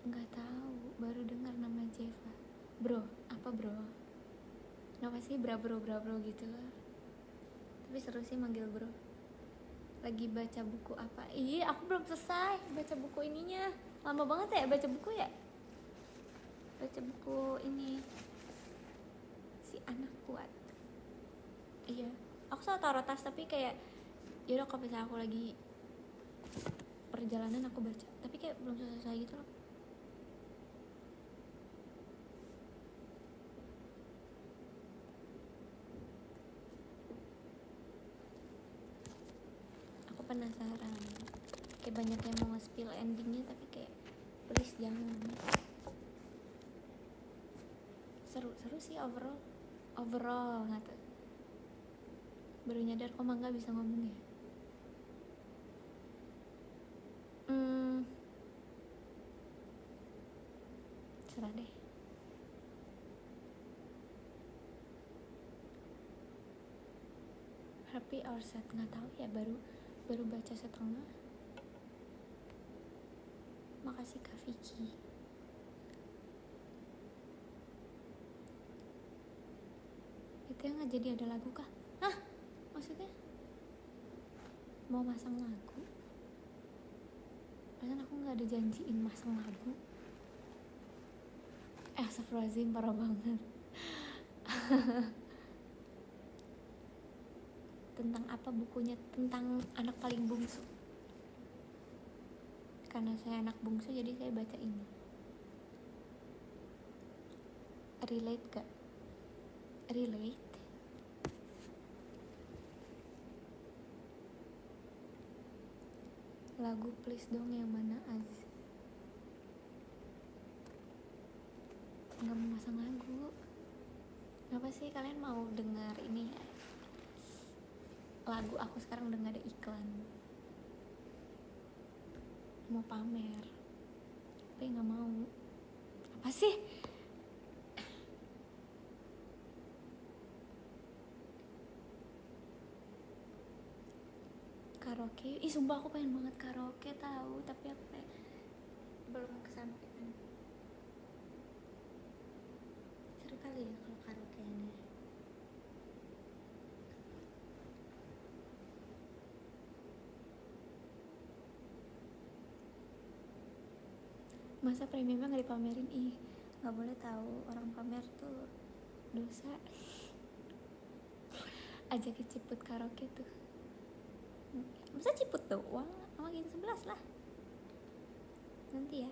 Nggak tahu, baru dengar nama Jeva. Bro, apa bro? Kenapa sih bro gitu? Tapi seru sih manggil bro. Lagi baca buku apa? Iya, aku belum selesai baca buku ininya. Lama banget ya baca buku ya? Baca buku ini Si Anak Kuat. Iya, aku salah taruh tas tapi kayak yaudah kalau misalnya aku lagi perjalanan aku baca, tapi kayak belum selesai gitu loh. Aku penasaran, kayak banyak yang mau nge-spill endingnya tapi kayak please jangan. Seru sih overall nggak tuh. Baru nyadar kok Mangga bisa ngomong ya. Serah deh. Happy or sad nggak tahu ya, baru baca setengah. Makasih Kak Vicky. Itu yang nggak jadi ada lagu kah? Hah? Maksudnya mau masang lagu? Padahal aku nggak ada janjiin masang lagu. Astagfirullahaladzim, parah banget. Tentang apa bukunya? Tentang anak paling bungsu. Karena saya anak bungsu jadi saya baca ini. Relate gak? Relate? Lagu please dong yang mana Az? Gak mau masang lagu. Kenapa sih kalian mau dengar ini ya? Lagu aku sekarang udah gak ada iklan. Mau pamer tapi gak mau. Apa sih? Karaoke, sumpah aku pengen banget karaoke tahu, tapi aku kayak belum kesampaian. Seru kali ya kalau karaoke ini. Masa premiumnya nggak dipamerin? Nggak boleh tahu, orang pamer tuh dosa. Ajakin Ciput karaoke tuh. Masa Ciput doang? Makin 11 lah. Nanti ya,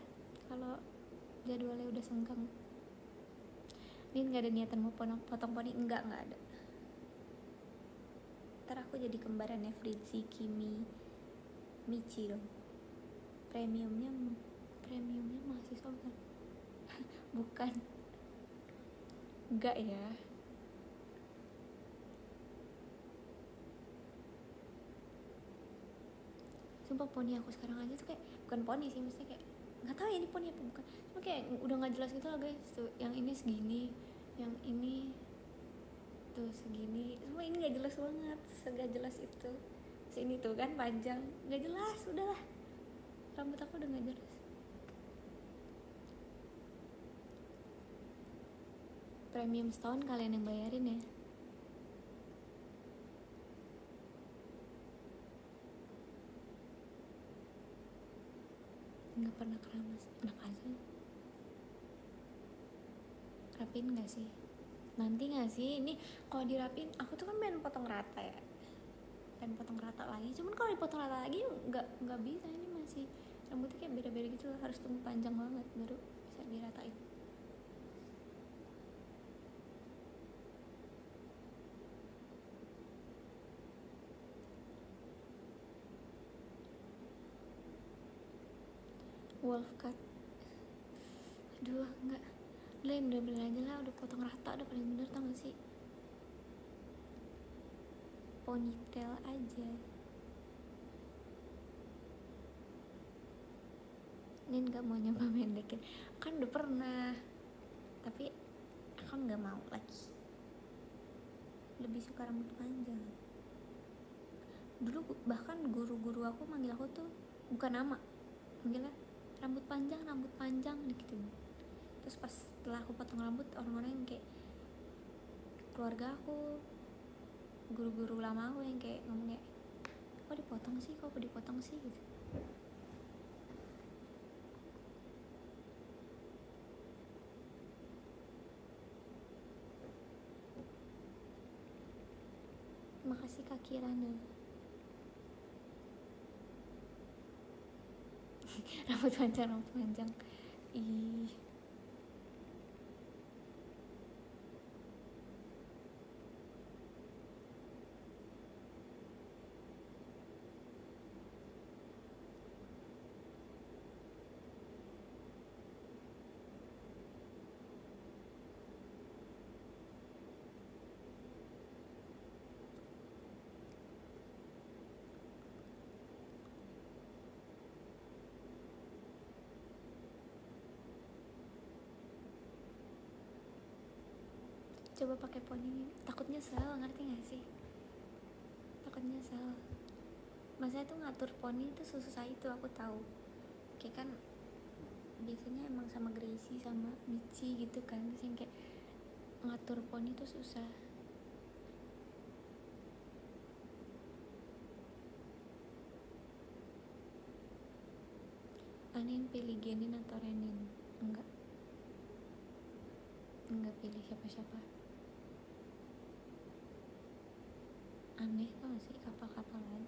kalau jadwalnya udah senggang. Ini nggak ada niatan mau potong poni, enggak ada. Ntar aku jadi kembarannya Fritzi, Kimi, Michi dong. Premiumnya mahasiswa bukan? Bukan. Enggak ya. Sumpah poni aku sekarang aja tuh kayak bukan poni sih, maksudnya kayak nggak tahu ya ini poni apa bukan. Cuma kayak udah nggak jelas gitu loh guys. Tuh yang ini segini, yang ini tuh segini. Semua ini nggak jelas banget, segak jelas itu. Sini tuh kan panjang, nggak jelas. Udahlah, rambut aku udah nggak jelas. Premium setahun kalian yang bayarin ya. Nggak pernah keramas, enak aja. Rapin nggak sih? Nanti nggak sih? Ini kalau dirapin, aku tuh kan pengen potong rata ya. Pengen potong rata lagi. Cuman kalau dipotong rata lagi nggak bisa. Ini masih rambutnya kayak beda-beda gitu. Harus tunggu panjang banget baru bisa diratain. Wolf cut. Aduh, enggak. Udah bener-bener aja lah, udah potong rata udah paling bener, tau gak sih? Ponytail aja. Nin gak mau nyoba mendekin. Kan udah pernah. Tapi aku nggak mau lagi, lebih suka rambut panjang. Dulu bahkan guru-guru aku manggil aku tuh bukan nama, manggilnya rambut panjang gitu. Terus pas setelah aku potong rambut, orang-orang yang kayak keluarga aku, guru-guru lama aku yang kayak ngomong kayak, kok dipotong sih gitu. Makasih Kak Kirana. rambut panjang. Ih, coba pakai poni, takut nyesel, ngerti gak sih? Takut nyesel. Maksudnya tuh ngatur poni itu susah itu, aku tahu. Kayak kan biasanya emang sama Gracie sama Michi gitu kan, terus yang kayak ngatur poni tuh susah. Anin pilih Genin atau Renin? Enggak pilih siapa-siapa. Aneh tau gak sih kapal-kapalan.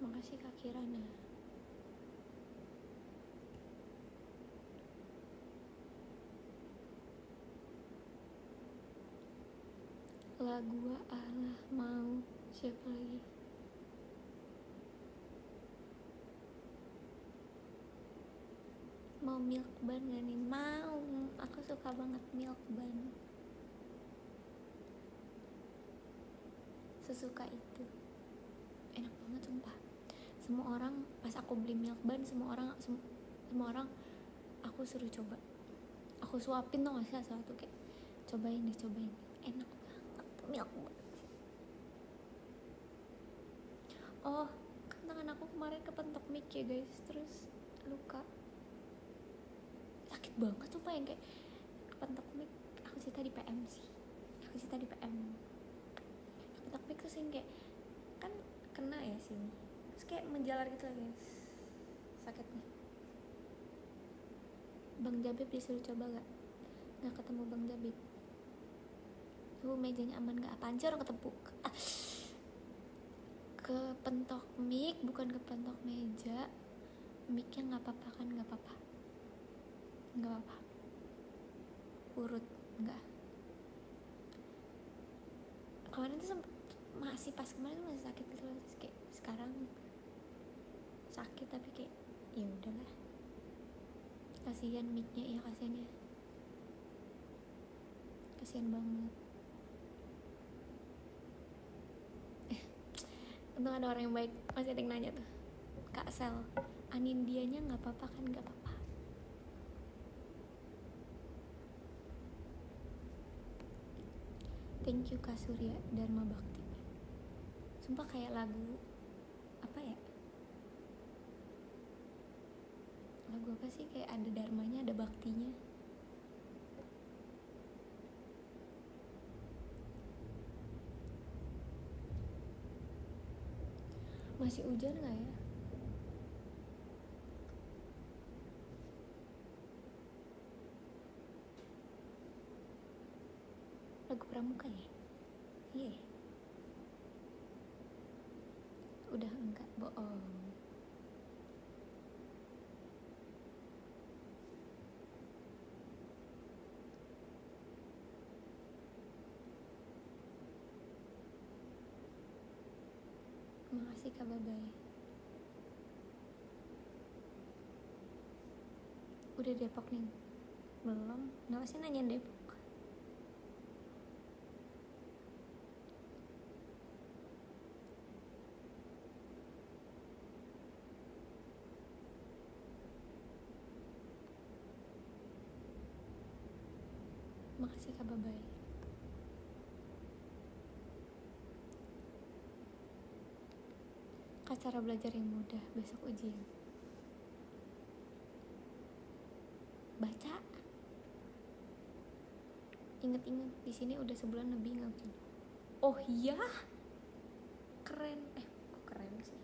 Makasih Kak Kirana. Lagu Allah mau, siapa lagi? Mau milk bun gak nih? Mau, aku suka banget milk bun. Sesuka itu, enak banget sumpah. Semua orang pas aku beli milk bun, semua orang aku suruh coba. Aku suapin tuh gak sih satu kayak cobain, enak banget milk bun. Oh, kan tangan aku kemarin kepentok mic ya guys, terus luka. Sakit banget sumpah yang kayak kepentok mic. Aku cerita di PM sih. Kepentok mic terus yang kayak kan kena ya sini. Terus kayak menjalar gitu lah guys. Sakitnya. Bang Jabib disuruh coba gak? Gak ketemu Bang Jabib. Mejanya aman gak? Apaan sih orang ketepuk? Kepentok mic, bukan kepentok meja. Micnya gak apa-apa kan? Gak apa-apa. Urut, enggak. Kemarin tuh masih masih sakit gitu loh. Terus kayak sekarang sakit tapi kayak ya udahlah. Kasihan micnya, ya kasihan banget. Untung ada orang yang baik, masih ada yang nanya tuh, Kak Sel, Anindianya nggak apa-apa kan? Nggak apa-apa. Thank you Kak Surya Dharma Bakti. Sumpah kayak lagu apa ya? Lagu apa sih kayak ada dharmanya, ada baktinya. Masih hujan gak ya? Lagu Pramuka ya? Iya. Udah enggak, bohong. Makasih Kak Babay. Udah Depok nih? Belum. Kenapa sih nanyain Depok? Makasih Kak Babay. Kak, cara belajar yang mudah besok ujian. Baca. Ingat-ingat di sini udah sebulan lebih nggak hujan. Oh iya, keren. Kok keren sih?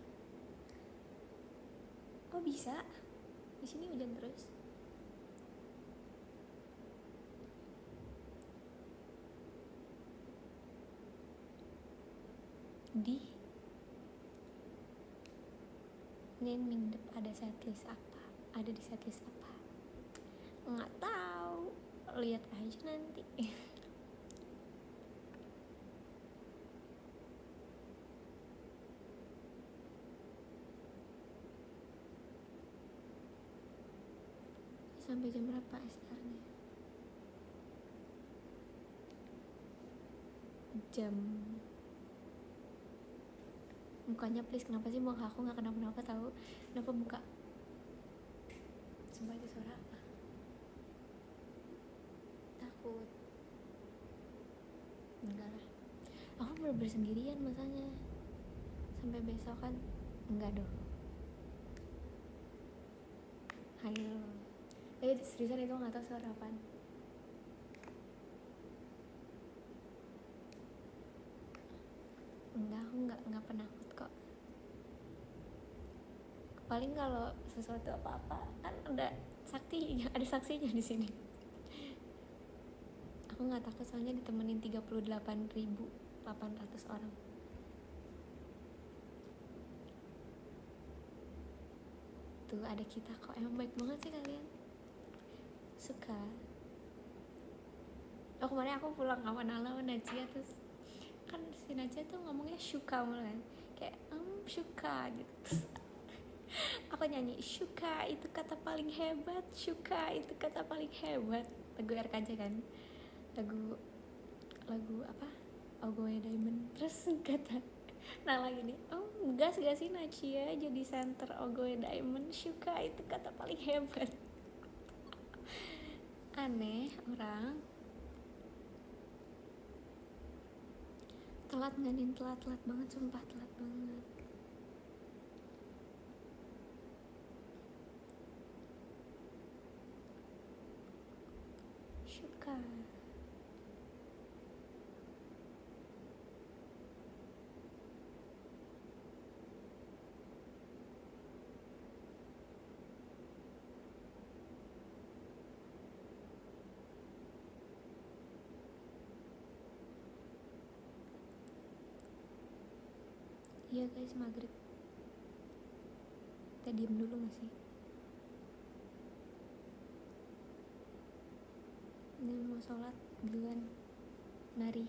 Kok bisa? Di sini hujan terus. Di mingdep ada setlist apa? Ada di setlist apa? Nggak tahu. Lihat aja nanti. Sampai jam berapa SR-nya? Jam. Mukanya please, kenapa sih muka aku nggak kenapa-napa tahu? Kenapa muka? Sumpah itu suara apa? Takut. Enggak lah. Aku bener-bener sendirian masanya. Sampai besok kan? Enggak dong. Hayo. Seriusan itu nggak tahu suara apaan. Enggak, aku nggak penakut kok. Paling kalau sesuatu apa-apa kan ada saksinya di sini. Aku nggak takut soalnya ditemenin 38.800 orang. Tuh ada kita kok, emang baik banget sih kalian. Suka. Oh kemarin aku pulang sama Nala sama Najia, terus kan si Najia tuh ngomongnya suka mulu kan, kayak suka gitu. Terus aku nyanyi suka itu kata paling hebat, suka itu kata paling hebat, lagu RKJ kan, lagu apa, Ogoe Diamond. Terus kata Nala gini, gas gak sih Najia jadi center Ogoe Diamond, suka itu kata paling hebat. Aneh orang. Telat nggak nih? Telat banget, sumpah telat banget. Suka. Iya guys, maghrib. Kita diem dulu gak sih? Ini mau sholat duluan. Mari.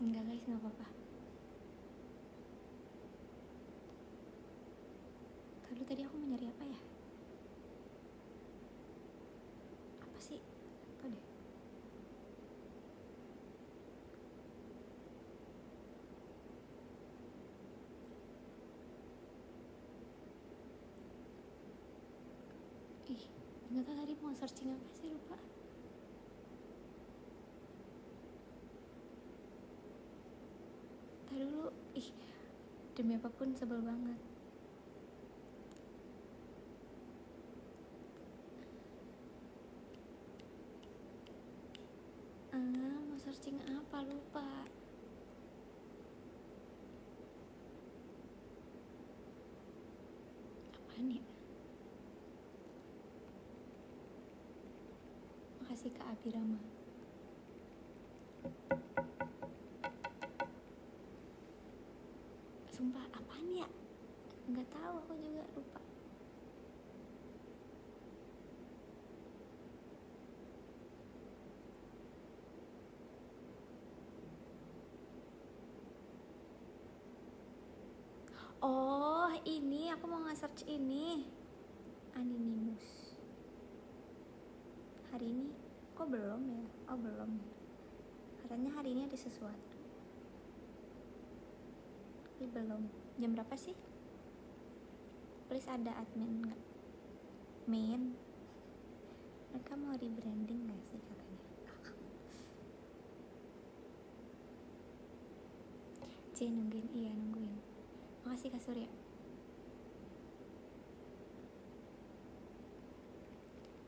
Enggak guys, nggak apa-apa. Tadi aku mau nyari apa ya? Apa sih? Apa deh? Ih, nggak tahu tadi mau searching apa sih, lupa. Tadi dulu, demi apapun sebel banget. Mau searching apa, lupa. Apaan ya? Makasih Kak Abirama. Sumpah, apaan ya? Nggak tahu, aku juga lupa. Oh, ini aku mau nge-search ini. Anonymous. Hari ini kok belum ya? Oh, belum. Katanya hari ini ada sesuatu. Tapi belum. Jam berapa sih? Please ada admin nggak? Main. Mereka mau rebranding nggak sih katanya? Nungguin, iya nungguin. Makasih Kak Surya.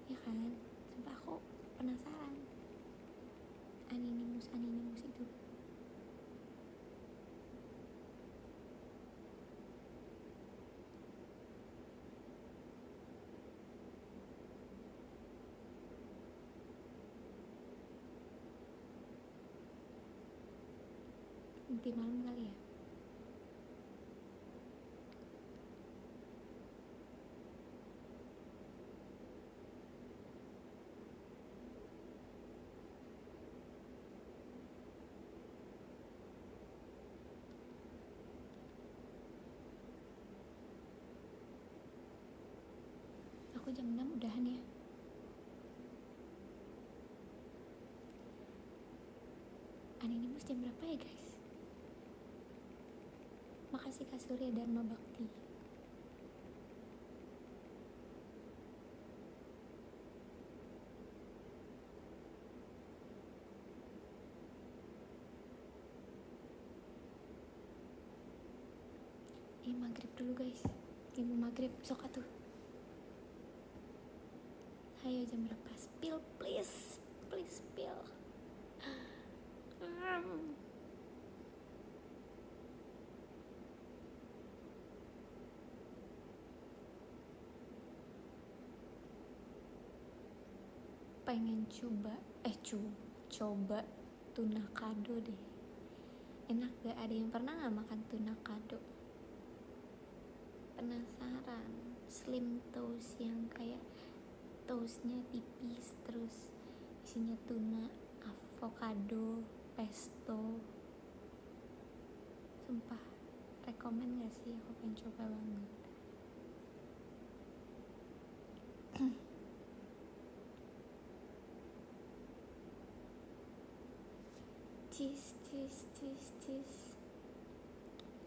Ya kan, sumpah aku penasaran. Anonymous itu. Nanti malam kali ya. Aku jam 6 udahan ya. Anonymous jam berapa ya guys? Makasih Kak Surya Dharma Bakti. Maghrib dulu guys. Ini maghrib sok atuh. Hayo jam berapa? Spill please. Please spill. Pengen coba tuna kado deh. Enak gak? Ada yang pernah gak makan tuna kado? Penasaran. Slim toast yang kayak toastnya tipis, terus isinya tuna, avocado, pesto. Sumpah, rekomen gak sih? Aku pengen coba banget. cheese.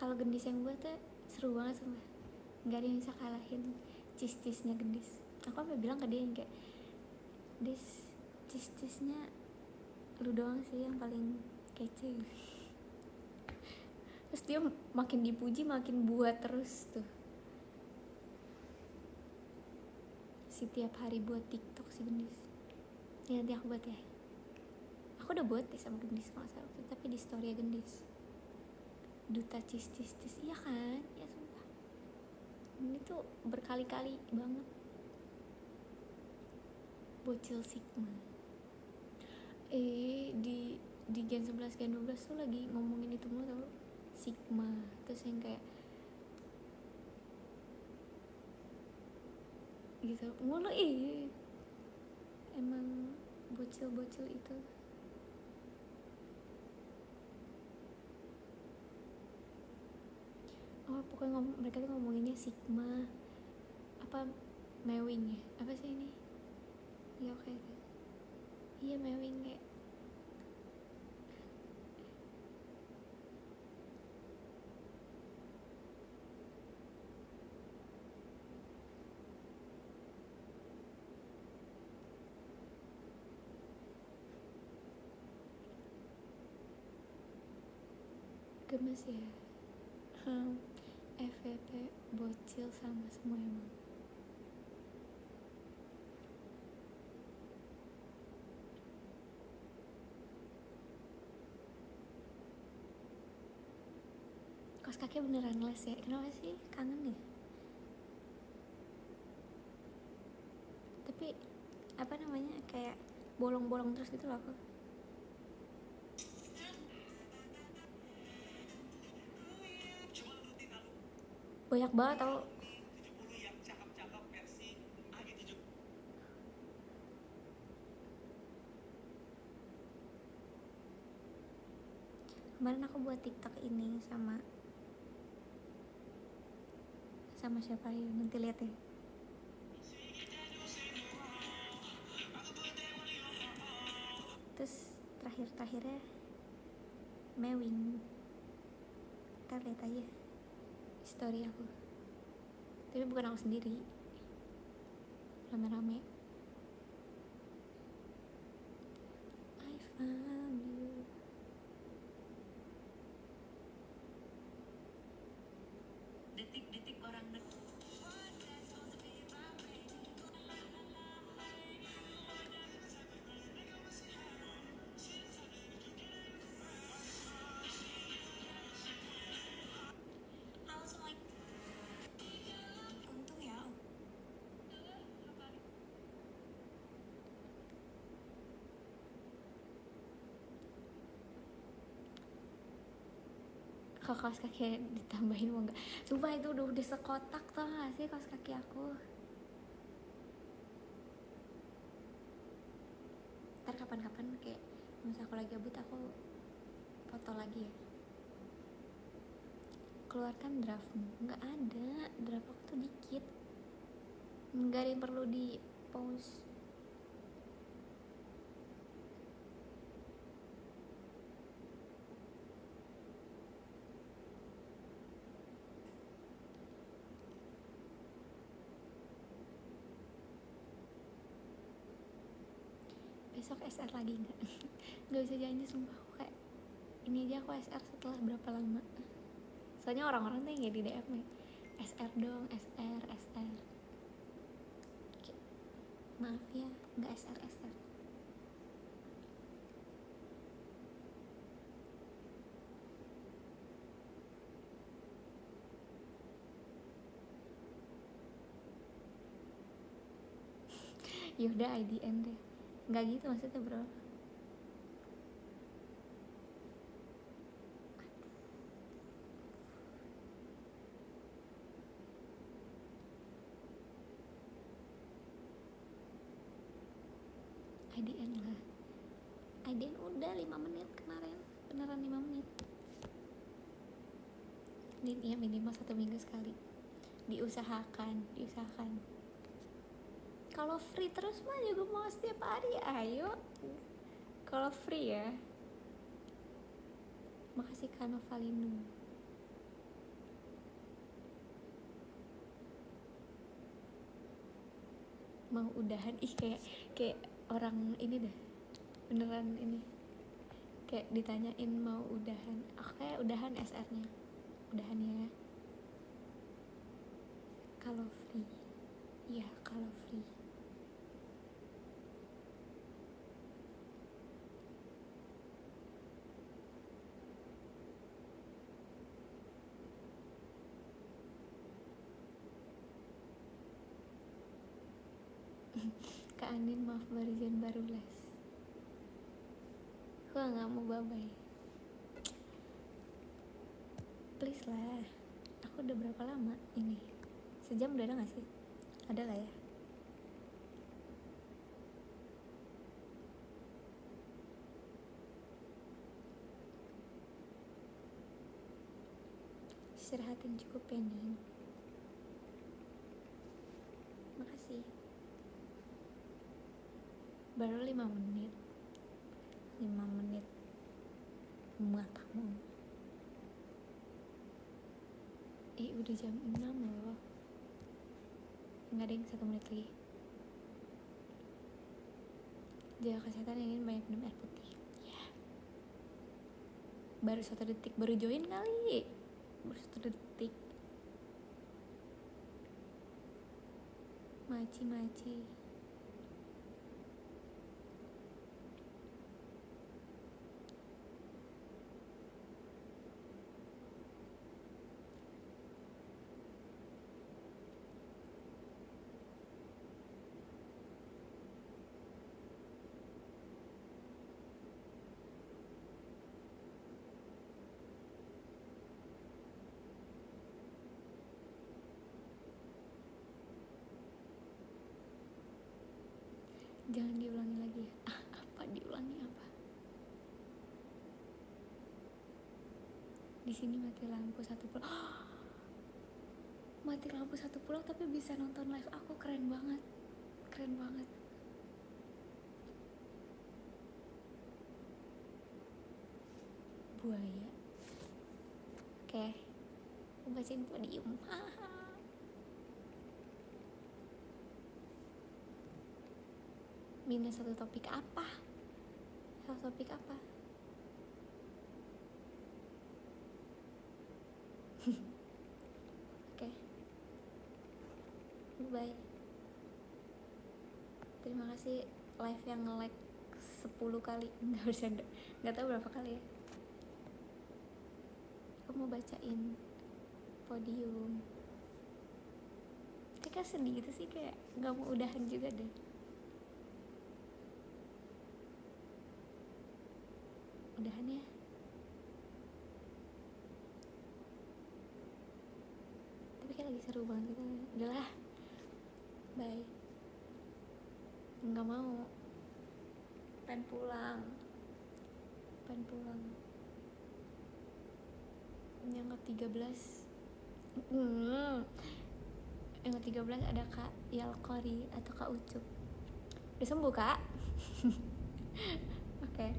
Kalau gendis yang buat tuh seru banget sumpah. Gak ada yang bisa kalahin cheese-nya gendis. Aku sampai bilang ke dia yang kayak, cheese-nya lu doang sih yang paling kece. Terus dia makin dipuji makin buat terus tuh. Si tiap hari buat TikTok si gendis. Ya nanti aku buat ya. Aku udah buat deh sama gendis kalau salah waktu, tapi di story ya gendis. Duta cheese. Iya kan? Ya sumpah. Ini tuh berkali-kali banget. Bocil Sigma. Di Gen 11 Gen 12 tuh lagi ngomongin itu mulu tau. Sigma. Terus yang kayak gitu mulu emang bocil itu. pokoknya mereka tuh ngomonginnya Sigma apa Mewing ya, apa sih ini ya, oke iya Mewing kayak gemes ya. FVP bocil sama semua emang. Kos kaki beneran les ya, kenapa sih, kangen ya? Tapi apa namanya kayak bolong-bolong terus gitu loh aku. Banyak banget tau. Kemarin aku buat TikTok ini sama siapa ya, nanti lihat ya. Terus terakhirnya Mewing, kita lihat aja story aku, tapi bukan aku sendiri, rame-rame. I found you. Detik-detik orang untung ya. Kalau kaos kaki ditambahin mau nggak? Sumpah itu udah sekotak tau gak sih kaos kaki aku. Ntar kapan-kapan kayak misal aku lagi gabut aku foto lagi ya. Keluarkan draftmu. Nggak ada, draft aku tuh dikit, nggak ada yang perlu di post. Besok SR lagi nggak? Nggak bisa janji sumpah, aku kayak ini aja aku SR setelah berapa lama. Soalnya orang-orang tuh yang di DM ya, SR dong, SR. Kayak, maaf ya, nggak SR. Yaudah IDN deh, nggak gitu maksudnya bro. IDN lah, IDN udah 5 menit kemarin, beneran 5 menit. Ini ya minimal 1 minggu sekali, diusahakan. Kalau free terus mah juga mau setiap hari, ayo. Kalau free ya. Makasih Kano Valinu. Mau udahan, ih kayak orang ini dah, beneran ini. Kayak ditanyain mau udahan, oke udahan SR-nya, udahan ya. Kalau free, iya kalau free. Kak Andin maaf baru les. Gua nggak mau bye-bye. Please lah. Aku udah berapa lama ini? Sejam udah ada nggak sih? Ada lah ya. istirahat yang cukup ya Nin. Makasih. Baru 5 menit matamu. Udah jam 6 loh. Enggak deh, 1 menit lagi. Jaga kesehatan, ingin banyak minum air putih. Ya. Baru 1 detik, baru join kali. Baru 1 detik. Maci. Jangan diulangi lagi ya. Apa diulangi apa? Di sini mati lampu 1 pulau. Mati lampu 1 pulau tapi bisa nonton live aku, keren banget. Buaya. Oke. Aku bacain podium. Minus 1 topik apa? Oke. Bye. Terima kasih live yang nge-like 10 kali. Nggak tahu berapa kali ya. Aku mau bacain podium. Kayak sedih gitu sih, kayak nggak mau udahan juga deh. Udahan ya. Tapi kayak lagi seru banget gitu. Udahlah. Bye. Nggak mau. Pengen pulang. Yang ke-13 ada Kak Yalkori atau Kak Ucup. Udah sembuh Kak? Oke.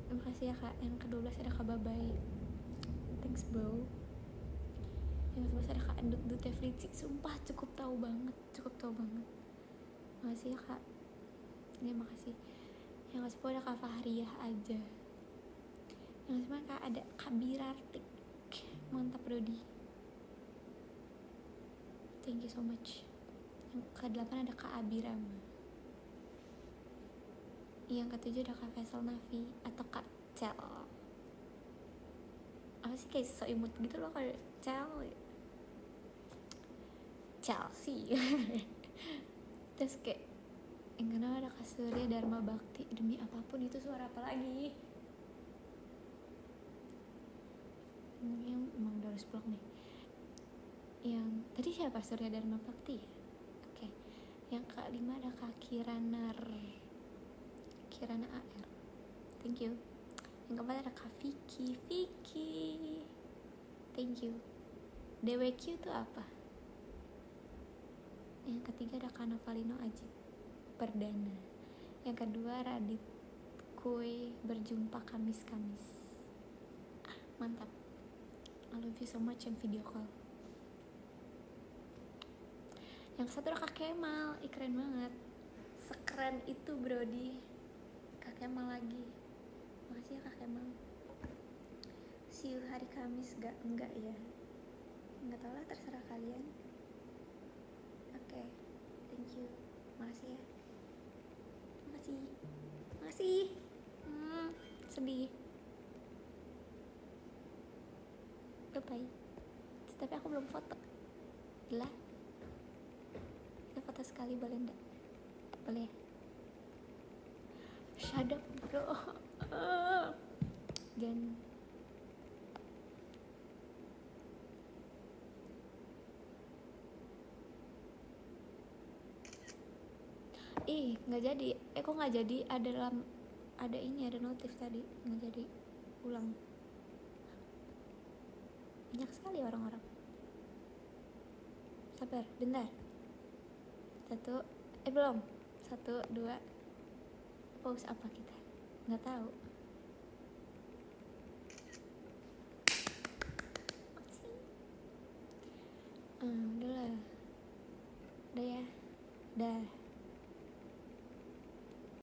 Terima kasih ya Kak. Yang ke-12 ada Kak Babai. Thanks bro. Yang ke-11 ada Kak Endut Teflici. Sumpah cukup tahu banget. Makasih ya Kak. Ya makasih. Yang ke-10 ada Kak Fahriyah aja. Yang ke-9 Kak ada Kak Birartik. Mantap Brody. Thank you so much. Yang ke-8 ada Kak Abirama. Yang ke-7 ada Kak Faisal Nafi atau Kak Cel. Apa sih, kayak so imut gitu loh kayak Chelsea. Terus kayak yang kedua ada Kak Surya Dharma Bakti. Demi apapun itu suara apa lagi? Yang emang udah harus blok nih. Yang tadi siapa? Surya Dharma Bakti ya? Oke. Yang ke-5 ada Kak Kirana AR. Thank you. Yang ke-4 ada Kak Vicky. Thank you. DWQ itu apa? Yang ke-3 ada Kak Novalino Ajib Perdana. Yang kedua Radit Kue berjumpa Kamis. Mantap. I love you so much yang video call. Yang ke-1 ada Kak Kemal. Keren banget. Sekeren itu Brody. Kak Kemal lagi. Makasih ya Kak Kemal. See you hari Kamis. Enggak ya. Enggak tahu lah, terserah kalian. Oke. Thank you. Makasih ya. Makasih. Sedih. Bye. Tapi aku belum foto. Gila. Kita foto sekali boleh enggak? Boleh. Shut up bro. Jangan. Nggak jadi. Kok nggak jadi? Ada notif tadi nggak jadi. Ulang. Banyak sekali orang-orang. Sabar, bentar. Belum. 1, 2. Pause apa kita? Nggak tahu. Apa sih? Udah lah. Udah ya. Dah.